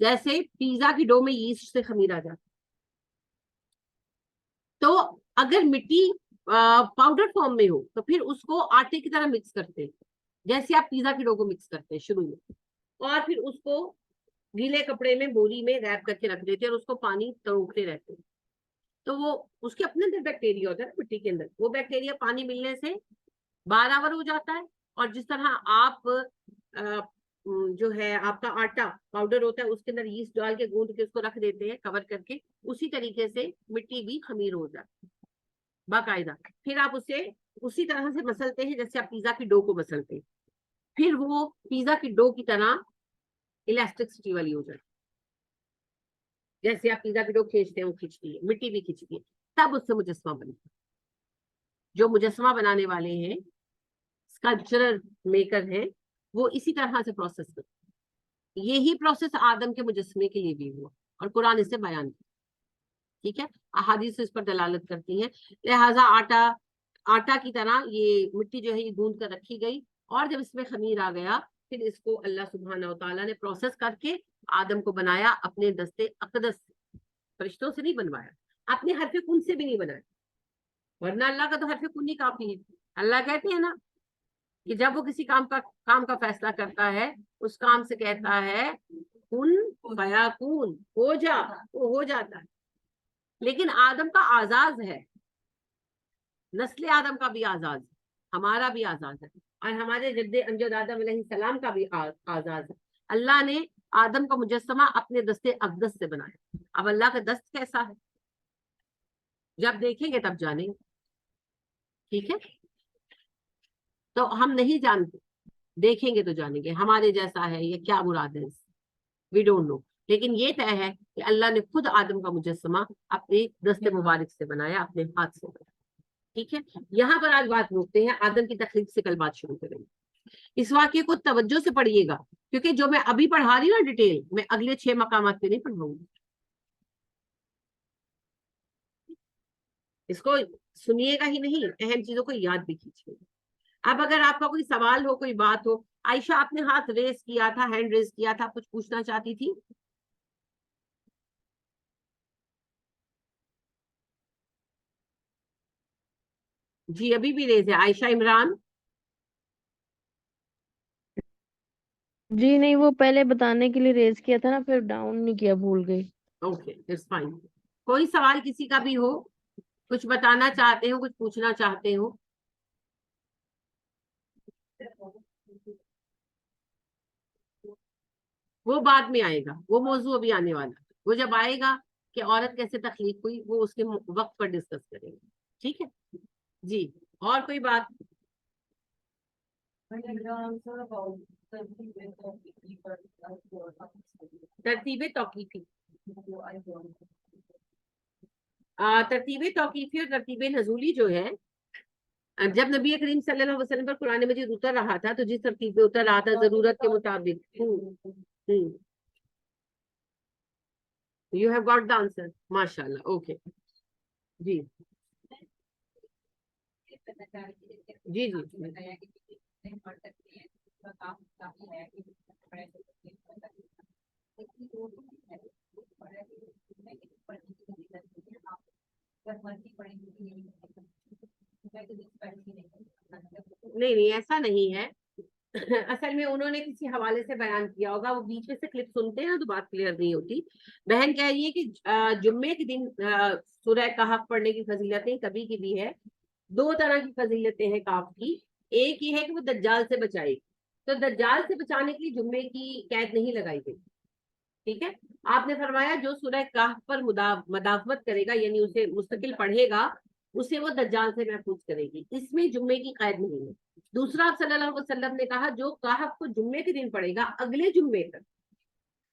جیسے پیزا کی ڈو میں یسٹ سے خمیر آ جاتا. تو اگر مٹی پاؤڈر فارم میں ہو تو پھر اس کو آٹے کی طرح مکس کرتے ہیں, جیسے آپ پیزا کی ڈو کو مکس کرتے ہیں شروع میں, اور پھر اس کو گیلے کپڑے میں بوری میں ریپ کر کے رکھ دیتے ہیں اور اس کو پانی توڑتے رہتے ہیں. تو وہ اس کے اپنے اندر بیکٹیریا ہوتا ہے نا مٹی کے اندر, وہ بیکٹیریا پانی ملنے سے برابر ہو جاتا ہے. اور جس طرح آپ جو ہے آپ کا آٹا پاؤڈر ہوتا ہے اس کے اندر یسٹ ڈال کے گوندھ کے اس کو رکھ دیتے ہیں کور کر کے, اسی طریقے سے مٹی بھی خمیر ہو جاتی ہے باقاعدہ. پھر آپ اسے اسی طرح سے مسلتے ہیں جیسے آپ پیزا کی ڈو کو مسلتے ہیں, پھر وہ پیزا کی ڈو کی طرح الاسٹکسٹی والی ہو جاتی ہے. جیسے آپ پیزا کی ڈو کھینچتے ہیں وہ کھینچتی ہے, مٹی بھی کھینچتی ہے, تب اس سے مجسمہ بنتا ہے. جو مجسمہ بنانے والے ہیں, اسکلپچرل میکر ہیں, وہ اسی طرح سے پروسیس کرتے ہیں. یہی پروسیس آدم کے مجسمے کے لیے بھی ہوا اور قرآن اس سے بیان کیا. ٹھیک ہے, احادیث اس پر دلالت کرتی ہیں. لہٰذا آٹا کی طرح یہ مٹی جو ہے یہ گوندھ کر رکھی گئی, اور جب اس میں خمیر آ گیا پھر اس کو اللہ سبحانہ و تعالیٰ نے پروسیس کر کے آدم کو بنایا اپنے دستے اقدس سے, فرشتوں سے نہیں بنوایا, اپنے حرف کن سے بھی نہیں بنایا, ورنہ اللہ کا تو حرف کن ہی کافی ہے. اللہ کہتے ہیں نا کہ جب وہ کسی کام کا فیصلہ کرتا ہے اس کام سے کہتا ہے کن فیکون, ہو جا, وہ ہو جاتا ہے. لیکن آدم کا آزاد ہے, نسل آدم کا بھی آزاد ہے, ہمارا بھی آزاد ہے, اور ہمارے جد امجد آدم علیہ السلام کا بھی آزاد ہے. اللہ نے آدم کا مجسمہ اپنے دستے اقدس سے بنایا. اب اللہ کا دست کیسا ہے جب دیکھیں گے تب جانیں گے. ٹھیک ہے, تو ہم نہیں جانتے, دیکھیں گے تو جانیں گے ہمارے جیسا ہے یا کیا مراد ہے, وی ڈونٹ نو. لیکن یہ طے ہے کہ اللہ نے خود آدم کا مجسمہ اپنے دست مبارک سے بنایا, اپنے ہاتھ سے بنایا. ٹھیک ہے, یہاں پر آج بات روکتے ہیں, آدم کی تخلیق سے کل بات شروع کریں گے. اس واقعے کو توجہ سے پڑھیے گا, کیونکہ جو میں ابھی پڑھا رہی ہوں نا ڈیٹیل, میں اگلے 6 مقامات پہ نہیں پڑھاؤں گی. اس کو سنیے گا ہی نہیں, اہم چیزوں کو یاد بھی کیجیے گا. اب اگر آپ کا کوئی سوال ہو, کوئی بات ہو. عائشہ آپ نے ہاتھ ریز کیا تھا, ہینڈ ریز کیا تھا, کچھ پوچھنا چاہتی تھی؟ جی ابھی بھی ریز ہے. عائشہ عمران, جی نہیں, وہ پہلے بتانے کے لیے ریز کیا تھا نا, پھر ڈاؤن نہیں کیا, بھول گئی. Okay it's fine. کوئی سوال کسی کا بھی ہو, کچھ بتانا چاہتے ہو, کچھ پوچھنا چاہتے ہو؟ وہ بعد میں آئے گا, وہ موضوع ابھی آنے والا. وہ جب آئے گا کہ عورت کیسے تخلیق ہوئی, وہ اس کے وقت پر ڈسکس کریں گے. ٹھیک ہے جی, اور کوئی بات؟ ترتیب توقیفی, ترتیب توقیفی اور ترتیب نزولی جو ہے, جب نبی کریم صلی اللہ علیہ وسلم پر قرآن مجید اتر رہا تھا تو جس ترتیب پہ اتر رہا تھا ضرورت کے مطابق. You have got the answer, ماشاء اللہ. اوکے جی جی جی نہیں ایسا نہیں ہے. اصل میں انہوں نے کسی حوالے سے بیان کیا ہوگا, وہ بیچ میں سے کلپ سنتے ہیں تو بات کلیئر نہیں ہوتی. بہن کہہ رہی ہے کہ جمعے کے دن سورہ کہف پڑھنے کی فضیلتیں کبھی کی بھی ہے. 2 طرح کی فضیلتیں ہیں کاف کی. ایک یہ ہے کہ وہ دجال سے بچائے گی, تو دجال سے بچانے کے لیے جمعے کی قید نہیں لگائی گئی. ٹھیک ہے, آپ نے فرمایا جو سورہ کہف پر مداومت کرے گا, یعنی اسے مستقل پڑھے گا, اسے وہ دجال سے محفوظ کرے گی. اس میں جمعے کی قید نہیں ہے. دوسرا آپ صلی اللہ علیہ وسلم نے کہا جو کہف کو جمعے کے دن پڑھے گا اگلے جمعے تک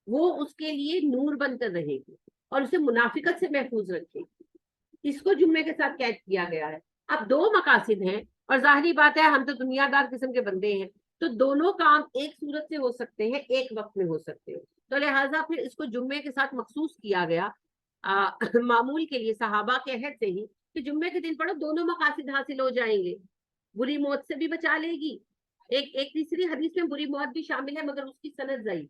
وہ اس کے لیے نور بن کر رہے گی اور اسے منافقت سے محفوظ رکھے گی. اس کو جمعے کے ساتھ قید کیا گیا ہے. اب 2 مقاصد ہیں, اور ظاہری بات ہے ہم تو دنیا دار قسم کے بندے ہیں, تو دونوں کام ایک صورت سے ہو سکتے ہیں, ایک وقت میں ہو سکتے ہیں. تو لہٰذا پھر اس کو جمعے کے ساتھ مخصوص کیا گیا معمول کے لیے, صحابہ کے عہد سے ہی, کہ جمعے کے دن پڑھو, دونوں مقاصد حاصل ہو جائیں گے. بری موت سے بھی بچا لے گی. ایک تیسری حدیث میں بری موت بھی شامل ہے مگر اس کی سند ضعیف.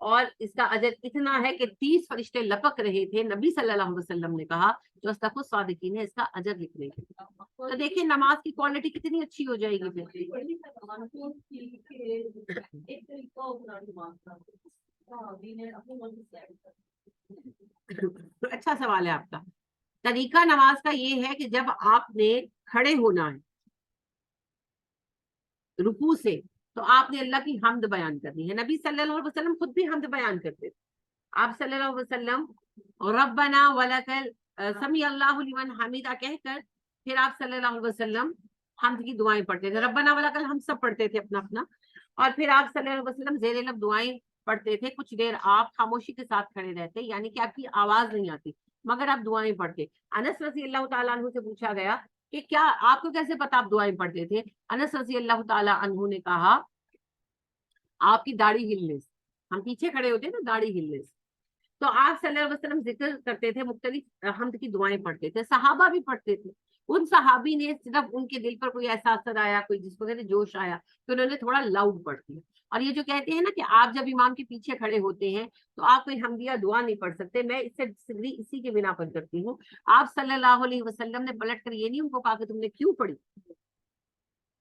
اور اس کا اجر اتنا ہے کہ 30 فرشتے لپک رہے تھے. نبی صلی اللہ علیہ وسلم نے کہا جو اصدق الصادقین ہے اس کا اجر لکھ رہے تھے. تو دیکھیں نماز کی کوالٹی کتنی اچھی ہو جائے گی پھر. اچھا سوال ہے آپ کا. طریقہ نماز کا یہ ہے کہ جب آپ نے کھڑے ہونا ہے رکوع سے تو آپ نے اللہ کی حمد بیان کرنی ہے. نبی صلی اللہ علیہ وسلم خود بھی حمد بیان کرتے تھے. آپ صلی اللہ علیہ وسلم ربنا ولکل سمیع اللہ لمن حمیدہ کہہ کر پھر آپ صلی اللہ علیہ وسلم حمد کی دعائیں پڑھتے تھے. ربنا ولکل ہم سب پڑھتے تھے اپنا اپنا, اور پھر آپ صلی اللہ علیہ وسلم زیر لب دعائیں پڑھتے تھے. کچھ دیر آپ خاموشی کے ساتھ کھڑے رہتے, یعنی کہ آپ کی آواز نہیں آتی مگر آپ دعائیں پڑھتے. انس رضی اللہ تعالیٰ عنہ سے پوچھا گیا کہ کیا آپ کو کیسے پتا آپ دعائیں پڑھتے تھے؟ انس رضی اللہ تعالیٰ عنہ نے کہا آپ کی داڑھی ہلنے سے, ہم پیچھے کھڑے ہوتے نا داڑھی ہلنے سے, تو آپ صلی اللہ علیہ وسلم ذکر کرتے تھے, مختلف حمد کی دعائیں پڑھتے تھے. صحابہ بھی پڑھتے تھے. ان صحابی نے صرف ان کے دل پر کوئی احساس آیا, کوئی جس کو کہتے جوش آیا, تو انہوں نے تھوڑا لاؤڈ پڑھ دیا. اور یہ جو کہتے ہیں نا کہ آپ جب امام کے پیچھے کھڑے ہوتے ہیں تو آپ کوئی حمدیہ دعا نہیں پڑھ سکتے, میں اس سے ڈسگری اسی کے بنا پر کرتی ہوں. آپ صلی اللہ علیہ وسلم نے پلٹ کر یہ نہیں ان کو کہا کہ تم نے کیوں پڑھی,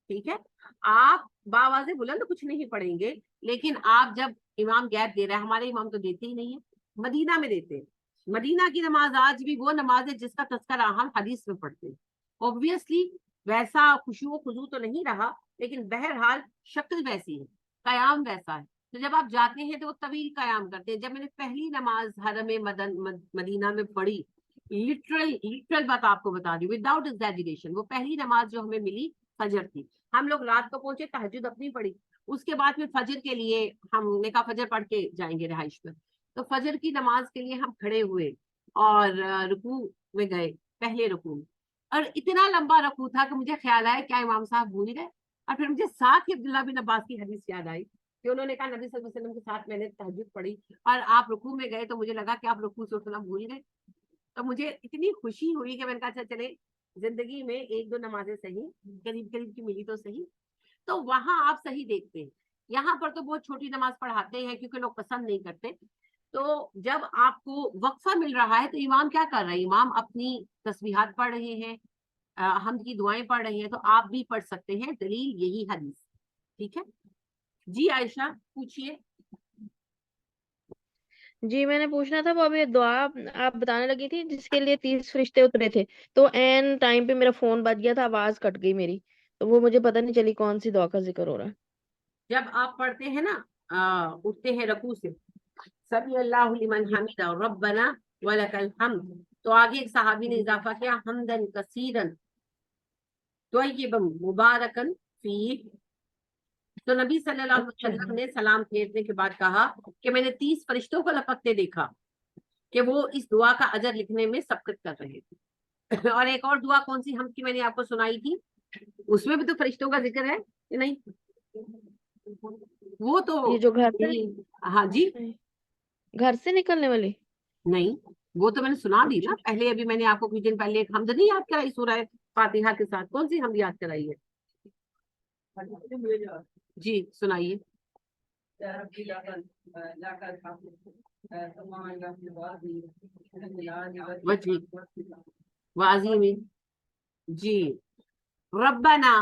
ٹھیک ہے, آپ باواضح بلند کچھ نہیں پڑھیں گے, لیکن آپ جب امام گیپ دے رہا ہے, ہمارے امام تو دیتے ہی نہیں ہیں, مدینہ میں دیتے ہیں. مدینہ کی نماز آج بھی وہ نماز ہے جس کا تذکرہ ہم حدیث میں پڑھتے ہیں. اوبویسلی ویسا خشوع و خضوع تو نہیں رہا, لیکن بہرحال شکل ویسی ہے, قیام ویسا ہے. تو جب آپ جاتے ہیں تو وہ طویل قیام کرتے ہیں. جب میں نے پہلی نماز حرم مدینہ میں پڑھی, لٹرل بات آپ کو بتا دی وداؤٹ ایگزیجریشن, وہ پہلی نماز جو ہمیں ملی فجر تھی. ہم لوگ رات کو پہنچے, تہجد اپنی پڑھی, اس کے بعد پھر فجر کے لیے ہم نے کہا فجر پڑھ کے جائیں گے رہائش پر. تو فجر کی نماز کے لیے ہم کھڑے ہوئے اور رکوع میں گئے, پہلے رکوع میں, اور اتنا لمبا رکوع تھا کہ مجھے خیال آیا کیا امام صاحب بھول گئے. اور پھر مجھے ساتھ ہی عبداللہ بن عباس کی حدیث یاد آئی کہ انہوں نے کہا نبی صلی اللہ علیہ وسلم کے ساتھ میں نے تہجد پڑھی اور آپ رکوع میں گئے, تو مجھے لگا کہ آپ رکوع سے اٹھنا بھول گئے. تو مجھے اتنی خوشی ہوئی کہ میں نے کہا اچھا چلے زندگی میں ایک دو نمازیں صحیح قریب قریب کی ملی تو صحیح. تو وہاں آپ صحیح دیکھتے ہیں. یہاں پر تو بہت چھوٹی نماز پڑھاتے ہیں کیونکہ لوگ پسند نہیں کرتے. تو جب آپ کو وقفہ مل رہا ہے تو امام کیا کر رہے ہیں, امام اپنی تسبیحات پڑھ رہے ہیں, حمد کی دعائیں پڑھ رہے ہیں, تو آپ بھی پڑھ سکتے ہیں. دلیل یہی حدیث, ٹھیک ہے. جی عائشہ پوچھئے. جی میں نے پوچھنا تھا, وہ ابھی دعا آپ بتانے لگی تھی جس کے لیے 30 فرشتے اترے تھے, تو این ٹائم پہ میرا فون بج گیا تھا, آواز کٹ گئی میری, تو وہ مجھے پتہ نہیں چلی کون سی دعا کا ذکر ہو رہا ہے. جب آپ پڑھتے ہیں نا اٹھتے ہیں رکوع سے, سمی اللہ لمن حمیدہ ربنا ولک الحمد, تو آگے ایک صحابی نے اضافہ کیا حمدن کثیرن طیبا مبارکا فیہ. تو نبی صلی اللہ علیہ وسلم نے سلام پھیرنے کے بعد کہا کہ میں نے 30 فرشتوں کو لپکتے دیکھا کہ وہ اس دعا کا اجر لکھنے میں سبقت کر رہے تھے. اور ایک اور دعا کون سی ہم کی میں نے آپ کو سنائی تھی, اس میں بھی تو فرشتوں کا ذکر ہے کہ نہیں؟ وہ تو یہ جو گھر سے ہاں جی گھر سے نکلنے والی نہیں, وہ تو میں نے سنا دی نا پہلے. ابھی میں نے آپ کو کچھ دن پہلے ایک حمد نہیں یاد کرائی سورہ فاتحہ کے ساتھ, کون سی حمد یاد کرائی ہے؟ جی سنائیے. وعظیم, جی ربنا,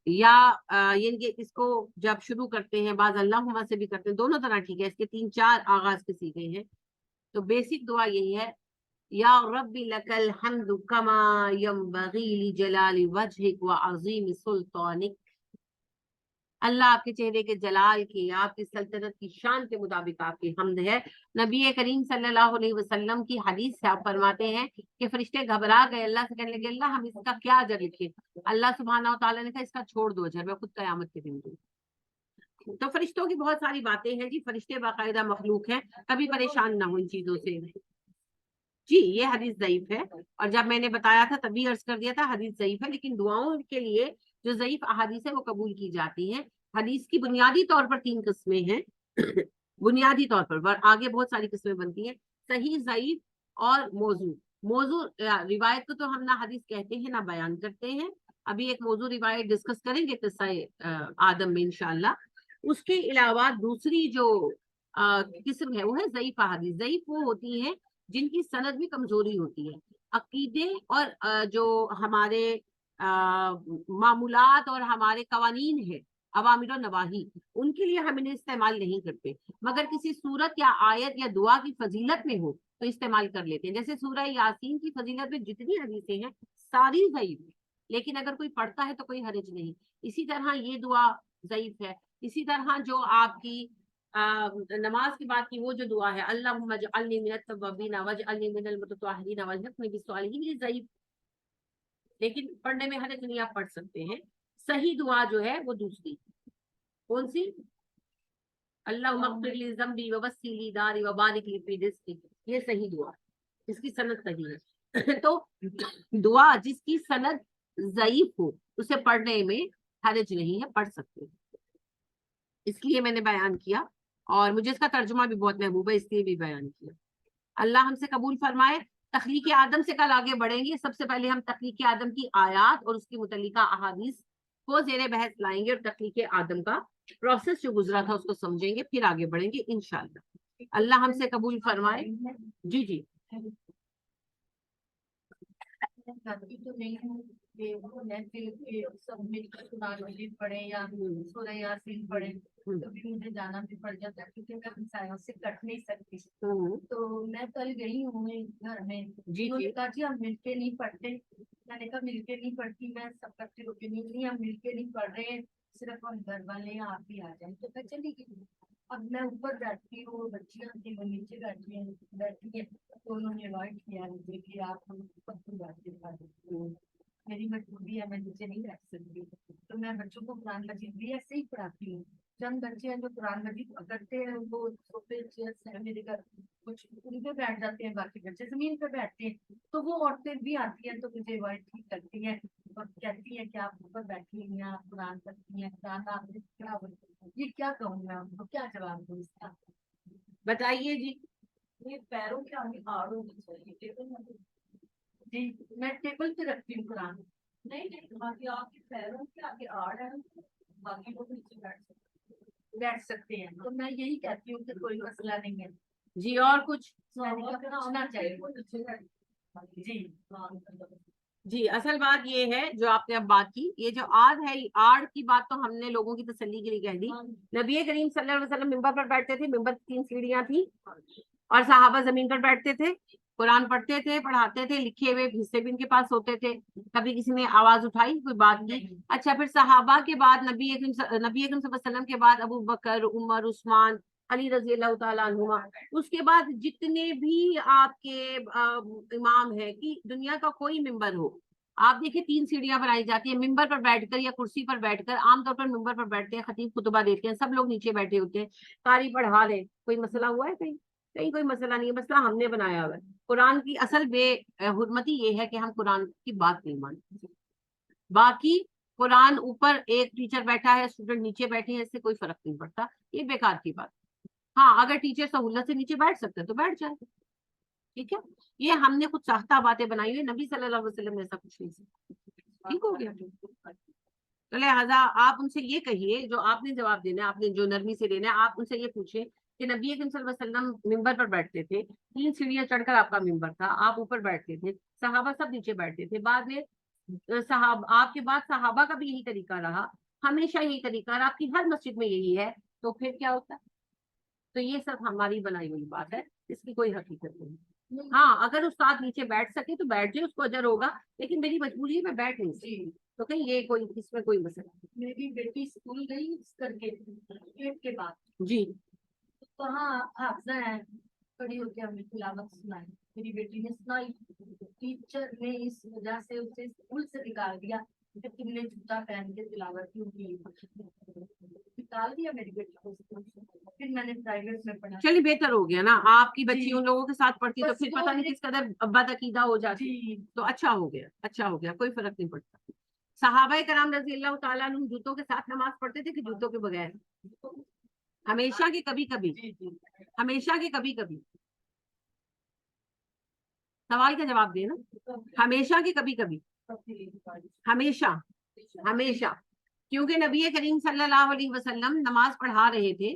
یا یعنی کہ اس کو جب شروع کرتے ہیں بعض اللہم سے بھی کرتے ہیں, دونوں طرح ٹھیک ہے, اس کے 3-4 آغاز کے سیکھے ہیں. تو بیسک دعا یہی ہے, یا ربی لک الحمد کما ینبغی لجلال وجہک وعظیم سلطانک. اللہ آپ کے چہرے کے جلال کی, آپ کی سلطنت کی شان کے مطابق آپ کی حمد ہے. نبی کریم صلی اللہ علیہ وسلم کی حدیث سے آپ فرماتے ہیں کہ فرشتے گھبرا گئے, اللہ سے کہنے لگے اللہ ہم اس کا کیا اجر لکھیں؟ اللہ سبحانہ و تعالیٰ نے کہا اس کا چھوڑ دو اجر, میں خود قیامت کے دن دوں. تو فرشتوں کی بہت ساری باتیں ہیں جی, فرشتے باقاعدہ مخلوق ہیں, کبھی پریشان نہ ہو ان چیزوں سے. جی یہ حدیث ضعیف ہے, اور جب میں نے بتایا تھا تبھی عرض کر دیا تھا حدیث ضعیف ہے, لیکن دعاؤں کے لیے جو ضعیف احادیث ہے وہ قبول کی جاتی ہیں. حدیث کی بنیادی طور پر 3 قسمیں ہیں بنیادی طور پر آگے بہت ساری قسمیں بنتی ہیں, صحیح, ضعیف اور موضوع. موضوع روایت کو تو ہم نہ حدیث کہتے ہیں نہ بیان کرتے ہیں. ابھی ایک موضوع روایت ڈسکس کریں گے قصہ آدم میں انشاءاللہ. اس کے علاوہ دوسری جو قسم ہے وہ ہے ضعیف احادیث. ضعیف وہ ہوتی ہیں جن کی سند میں کمزوری ہوتی ہے. عقیدے اور جو ہمارے معمولات اور ہمارے قوانین ہیں، اوامر و نواہی، ان کے لیے ہم انہیں استعمال نہیں کرتے، مگر کسی صورت یا آیت یا دعا کی فضیلت میں ہو تو استعمال کر لیتے ہیں. جیسے سورہ یاسین کی فضیلت میں جتنی حدیثیں ہیں ساری ضعیف ہیں، لیکن اگر کوئی پڑھتا ہے تو کوئی حرج نہیں. اسی طرح یہ دعا ضعیف ہے. اسی طرح جو آپ کی نماز کے بعد کی وہ جو دعا ہے، اللہم اجعلنی من التوابین واجعلنی من المتطہرین والحقنی بالصالحین، یہ ضعیف، لیکن پڑھنے میں حرج نہیں، آپ پڑھ سکتے ہیں. صحیح دعا جو ہے وہ دوسری کون سی؟ اللہم اغفر لی ذنبی ووسع لی داری وبارک لی فی رزقی، یہ صحیح دعا، اس کی سند صحیح ہے. تو دعا جس کی سند ضعیف ہو اسے پڑھنے میں حرج نہیں ہے، پڑھ سکتے ہیں. اس لیے میں نے بیان کیا، اور مجھے اس کا ترجمہ بھی بہت محبوب ہے، اس لیے بھی بیان کیا. اللہ ہم سے قبول فرمائے. تخلیق آدم سے کل آگے بڑھیں گے. سب سے پہلے ہم تخلیق آدم کی آیات اور اس کی متعلقہ احادیث کو زیر بحث لائیں گے، اور تخلیق آدم کا پروسیس جو گزرا تھا اس کو سمجھیں گے، پھر آگے بڑھیں گے انشاءاللہ. اللہ ہم سے قبول فرمائے. جی جی تو نہیں ہے کہ وہ سب مل کر قرآن مجید پڑھیں یا سورہ یاسین پڑھیں، تو بھی مجھے جانا بھی پڑ جاتا ہے کیونکہ میں ہمسایوں سے کٹ نہیں سکتی. تو میں کل گئی ہوں گھر میں، انہوں نے کہا جی ہم مل کے نہیں پڑھتے. میں نے کہا مل کے نہیں پڑھتی میں، سب کرتی روٹی نہیں، ہم مل کے نہیں پڑھ رہے ہیں، صرف ہم گھر والے ہیں، آپ بھی آ جائیں. تو میں چلی گئی. اب میں اوپر بیٹھتی ہوں، بچیاں تھیں وہ نیچے بیٹھی ہیں، تو انہوں نے انوائٹ کیا مجھے کہ آپ ہم اوپر کی باتیں کر دیتے ہیں. میری مجبوری ہے، میں نیچے نہیں بیٹھ سکتی. تو میں بچوں کو قرآن مجید بھی ایسے ہی پڑھاتی ہوں. چند بچے ہیں جو قرآن مجید پکڑتے ہیں، وہ سوفے چیئرس ہیں میرے گھر، کچھ ان پہ بیٹھ جاتے ہیں، باقی بچے زمین پہ بیٹھتے ہیں. تو وہ عورتیں بھی آتی ہیں تو مجھے انوائٹ بھی کرتی ہیں اور کہتی ہیں کہ آپ اوپر بیٹھی ہیں، آپ قرآن پڑھتی ہیں، قرآن آپ نے کیا بولتے. یہ کیا کہوں میں آپ کو، کیا جواب دوں اس کا؟ بتائیے جی. یہ پیروں کے آگے آڑ ہونی چاہیے، ٹیبل میں. جی میں ٹیبل پہ رکھتی ہوں قرآن. نہیں باقی آپ کے پیروں کے آگے آڑ ہے، باقی لوگ نیچے بیٹھ سکتے ہیں. تو میں یہی کہتی ہوں کہ کوئی مسئلہ نہیں ہے. جی اور کچھ؟ پوچھنا چاہیے. جی جی اصل بات یہ ہے جو آپ نے اب بات کی، یہ جو آڑ ہے، آڑ کی بات تو ہم نے لوگوں کی تسلی کے لیے کہہ دی. نبی کریم صلی اللہ علیہ وسلم ممبر پر بیٹھتے تھے، ممبر 3 سیڑھیاں تھیں، اور صحابہ زمین پر بیٹھتے تھے، قرآن پڑھتے تھے، پڑھاتے تھے، لکھے ہوئے حصے بھی ان کے پاس ہوتے تھے. کبھی کسی نے آواز اٹھائی، کوئی بات کی. اچھا پھر صحابہ کے بعد نبی اکرم صلی اللہ علیہ وسلم کے بعد ابو بکر، عمر، عثمان، علی رضی اللہ تعالیٰ عنہما، اس کے بعد جتنے بھی آپ کے امام ہیں کہ دنیا کا کوئی ممبر ہو، آپ دیکھیں 3 سیڑھیاں بنائی جاتی ہیں. ممبر پر بیٹھ کر یا کرسی پر بیٹھ کر، عام طور پر ممبر پر بیٹھتے ہیں، خطیب خطبہ دیتے ہیں، سب لوگ نیچے بیٹھے ہوتے ہیں، قاری پڑھا رہے. کوئی مسئلہ ہوا ہے کہیں؟ کہیں کوئی مسئلہ نہیں ہے. مسئلہ ہم نے بنایا ہوا ہے. قرآن کی اصل بے حرمتی یہ ہے کہ ہم قرآن کی بات نہیں مانتے. باقی قرآن اوپر ایک ٹیچر بیٹھا ہے، اسٹوڈنٹ نیچے بیٹھے ہیں، اس سے کوئی فرق نہیں پڑتا. یہ بیکار کی بات. ہاں اگر ٹیچر سہولت سے نیچے بیٹھ سکتے تو بیٹھ جائے، ٹھیک ہے. یہ ہم نے کچھ ساختہ باتیں بنائی ہوئی، نبی صلی اللہ علیہ وسلم نے ایسا کچھ نہیں سکتا. ٹھیک ہو گیا. تو لہٰذا آپ ان سے یہ کہیے، جو آپ نے جواب دینا ہے، آپ نے جو نرمی سے دینا ہے، آپ ان سے یہ پوچھیں کہ نبی اکرم صلی اللہ علیہ وسلم ممبر پر بیٹھتے تھے، 3 سیڑھیاں چڑھ کر آپ کا ممبر تھا، آپ اوپر بیٹھتے تھے، صحابہ سب نیچے بیٹھتے تھے. بعد میں آپ کے بعد صحابہ کا بھی یہی طریقہ رہا، ہمیشہ یہی طریقہ رہا، آپ کی ہر مسجد میں یہی ہے. تو پھر کیا ہوتا ہے؟ تو یہ سب ہماری بنائی ہوئی بات ہے، اس کی کوئی حقیقت نہیں. ہاں اگر استاد نیچے بیٹھ سکے تو بیٹھ جائے، اس کو اجر ہوگا، لیکن میری مجبوری ہے، میں بیٹھ نہیں سکتی. تو کہیں یہ کوئی اس میں کوئی مسئلہ نہیں. میری بیٹی اسکول گئی کر کے 8 کے بعد. جی وہاں حافظہ ہے، کھڑی ہو کے ہمیں تلاوت سنائی. میری بیٹی نے سنائی. ٹیچر نے اس وجہ سے اسے اسکول سے نکال دیا کہ تم نے جوتا پہن کے تلاوت کیوں کی. نکال دیا میری بیٹی کو اسکول سے. پھر میں نے پرائیویٹ میں پڑھا. چلیے بہتر ہو گیا نا، آپ کی بچی ان لوگوں کے ساتھ پڑھتی تو پھر پتہ نہیں کس قدر بد عقیدہ ہو جاتی. تو اچھا ہو گیا، اچھا ہو گیا، کوئی فرق نہیں پڑتا. صحابہ کرام رضی اللہ تعالیٰ عنہ جوتوں کے ساتھ نماز پڑھتے تھے کہ جوتوں کے بغیر؟ ہمیشہ کے کبھی کبھی، ہمیشہ کے کبھی کبھی. سوال کا جواب دے نا. ہمیشہ کے کبھی کبھی، ہمیشہ، ہمیشہ. کیونکہ نبی کریم صلی اللہ علیہ وسلم نماز پڑھا رہے تھے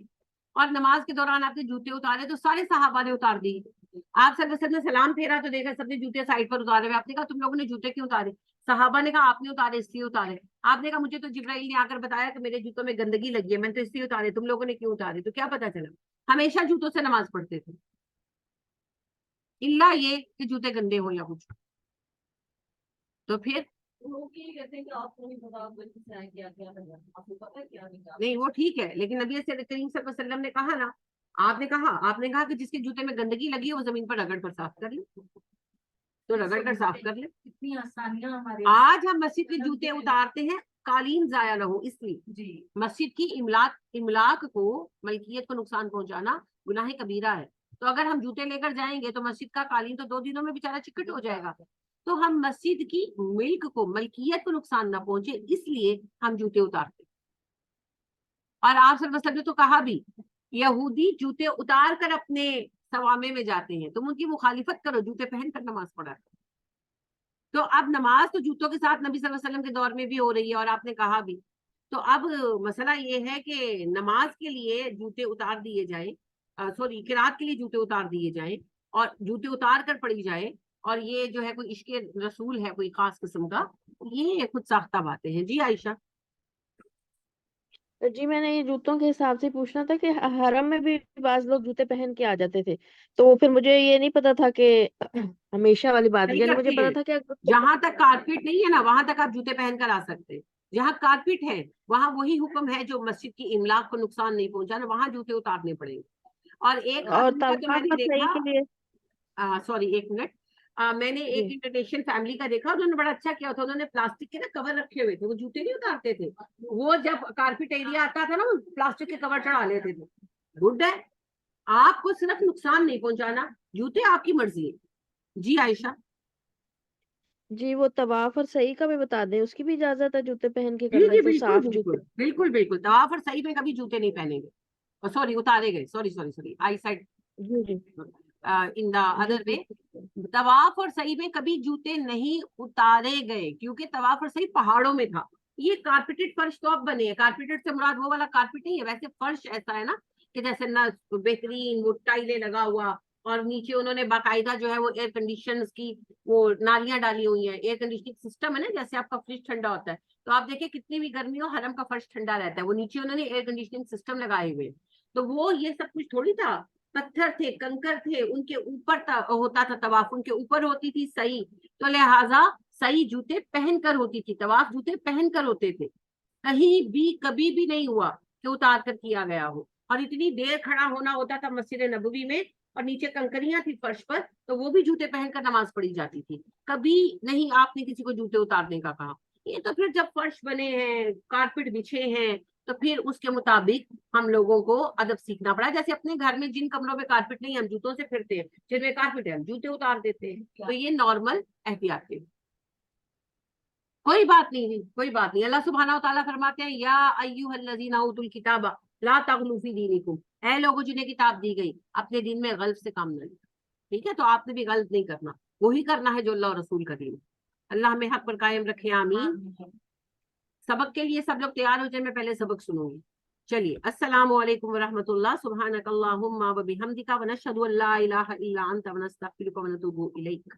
اور نماز کے دوران آپ نے جوتے اتارے تو سارے صحابہ نے اتار دی. آپ صلی اللہ علیہ وسلم نے سلام پھیرا تو دیکھا سب نے جوتے سائڈ پر اتارے ہوئے. آپ نے کہا تم لوگوں نے جوتے کیوں اتارے؟ صحابہ نے کہا آپ نے اتارے اس لیے اتارے. آپ نے کہا مجھے تو جبرائیل نے آ کر بتایا کہ میرے جوتوں میں گندگی لگی ہے میں نے تو اس لیے اتارے, تم لوگوں نے کیوں اتارے؟ تو کیا پتا چلا؟ ہمیشہ جوتوں سے نماز پڑھتے تھے, اللہ یہ کہ جوتے گندے ہو یا کچھ. تو پھر لوگ یہ کہتے ہیں کہ آپ کو نہیں پتا آپ بچے سے آئے کیا کیا لگا, آپ کو پتا ہے کیا نہیں کیا. نہیں وہ ٹھیک ہے, لیکن نبی کریم صلی اللہ علیہ وسلم نے کہا نا, آپ نے کہا کہ جس کے جوتے میں گندگی لگی ہے وہ زمین پر رگڑ کر صاف کر لے, تو رگڑ کر صاف کر لے. اتنی آسانیاں ہمارے آج ہم مسجد کے جوتے اتارتے ہیں قالین ضائع نہ ہو اس لیے. جی مسجد کی املاک کو, ملکیت کو نقصان پہنچانا گناہ کبیرہ ہے. تو اگر ہم جوتے لے کر جائیں گے تو مسجد کا قالین تو 2 دنوں میں بیچارہ چکٹ ہو جائے گا. تو ہم مسجد کی ملک کو, ملکیت کو نقصان نہ پہنچے اس لیے ہم جوتے اتارتے. اور آپ صلی اللہ علیہ وسلم نے تو کہا بھی یہودی جوتے اتار کر اپنے صوامع میں جاتے ہیں, تم ان کی مخالفت کرو, جوتے پہن کر نماز پڑھا. تو اب نماز تو جوتوں کے ساتھ نبی صلی اللہ علیہ وسلم کے دور میں بھی ہو رہی ہے اور آپ نے کہا بھی. تو اب مسئلہ یہ ہے کہ نماز کے لیے جوتے اتار دیے جائیں, سوری قرات کے لیے جوتے اتار دیے جائیں اور جوتے اتار کر پڑھی جائے, اور یہ جو ہے کوئی عشق رسول ہے کوئی خاص قسم کا, یہ خود ساختہ باتیں ہیں. جی عائشہ. جی میں نے یہ جوتوں کے حساب سے پوچھنا تھا کہ حرم میں بھی بعض لوگ جوتے پہن کے آ جاتے تھے, تو پھر مجھے یہ نہیں پتا تھا کہ ہمیشہ والی بات, نہیں یعنی مجھے کرتے پتا ہیں, تھا کہ جہاں تک کارپیٹ نہیں ہے نا وہاں تک آپ جوتے پہن کر آ سکتے. جہاں کارپیٹ ہے وہاں وہی حکم ہے جو مسجد کی املاک کو نقصان نہیں پہنچانا, وہاں جوتے اتارنے پڑیں گے. اور ایک اور آدمی کا تو میں طواف نے اور صحیح کے لیے. دیکھا, سوری ایک منٹ, میں نے ایک جی انٹرنیشنل فیملی کا دیکھا, انہوں نے بڑا اچھا کیا تھا. انہوں نے پلاسٹک کے نا کور رکھے ہوئے تھے, وہ جوتے نہیں اتارتے تھے, وہ جب کارپیٹ ایریا آتا تھا نا وہ پلاسٹک کے کور چڑھا لیتے تھے. گڈ ہے, آپ کو صرف نقصان نہیں پہنچانا, جوتے آپ کی مرضی ہے. جی عائشہ. جی وہ طواف اور صحیح کا بھی بتا دیں, اس کی بھی اجازت ہے جوتے پہن کے جی کرنا, جی تو بالکل صاف بالکل جوتے. بالکل بالکل. طواف اور صحیح میں کبھی جوتے نہیں پہنیں گے, سوری اتارے گئے, سوری آئی سائڈ جی جی ان دا جی ادر جی وے. طواف اور صحیح میں کبھی جوتے نہیں اتارے گئے کیونکہ طواف اور صحیح پہاڑوں میں تھا. یہ کارپیٹڈ فرش تو اب بنے ہیں, کارپیٹڈ سے مراد وہ والا کارپیٹ نہیں ہے, ویسے فرش ایسا ہے نا کہ جیسے نہ بہترین وہ ٹائلیں لگا ہوا, اور نیچے انہوں نے باقاعدہ جو ہے وہ ایئر کنڈیشن کی وہ نالیاں ڈالی ہوئی ہیں, ایئر کنڈیشننگ سسٹم ہے نا, جیسے آپ کا فریج ٹھنڈا ہوتا ہے. تو آپ دیکھیں کتنی بھی گرمی ہو حرم کا فرش ٹھنڈا رہتا ہے, وہ نیچے انہوں نے ایئر کنڈیشننگ سسٹم لگائے ہوئے. تو وہ یہ سب کچھ تھوڑی تھا, پتھر تھے, کنکر تھے, ان کے اوپر ہوتا تھا طواف, ان کے اوپر ہوتی تھی صحیح. تو لہٰذا صحیح جوتے پہن کر ہوتی تھی, طواف جوتے پہن کر ہوتے تھے. کہیں بھی کبھی بھی نہیں ہوا کہ اتار کر کیا گیا ہو. اور اتنی دیر کھڑا ہونا ہوتا تھا مسجد نبوی میں, اور نیچے کنکریاں تھی فرش پر, تو وہ بھی جوتے پہن کر نماز پڑھی جاتی تھی. کبھی نہیں آپ نے کسی کو جوتے اتارنے کا کہا. یہ تو پھر جب فرش بنے ہیں, کارپیٹ بچھے ہیں, تو پھر اس کے مطابق ہم لوگوں کو ادب سیکھنا پڑا. جیسے اپنے گھر میں جن کمروں میں کارپیٹ نہیں ہم جوتوں سے پھرتے ہیں, جن میں کارپیٹ ہے ہم جوتے اتار دیتے ہیں. تو یہ نارمل احتیاط ہے, کوئی بات نہیں, کوئی بات نہیں. اللہ سبحانہ و تعالیٰ فرماتے ہیں یا ایھا الذین اوتوا الکتاب لا تغلوا فی دینکم, اے لوگوں جنہیں کتاب دی گئی اپنے دین میں غلط سے کام نہ لیں. ٹھیک ہے, تو آپ نے بھی غلط نہیں کرنا, وہی کرنا ہے جو اللہ اور رسول کا دین. اللہ ہمیں حق پر قائم رکھے, آمین. سبق کے لیے سب لوگ تیار ہو جائیں, میں پہلے سبق سنوں گی. چلیے, السلام علیکم ورحمۃ اللہ. سبحانک اللہم و بحمدک ونشہد ان لا الہ الا انت ونستغفرک ونتوب الیک.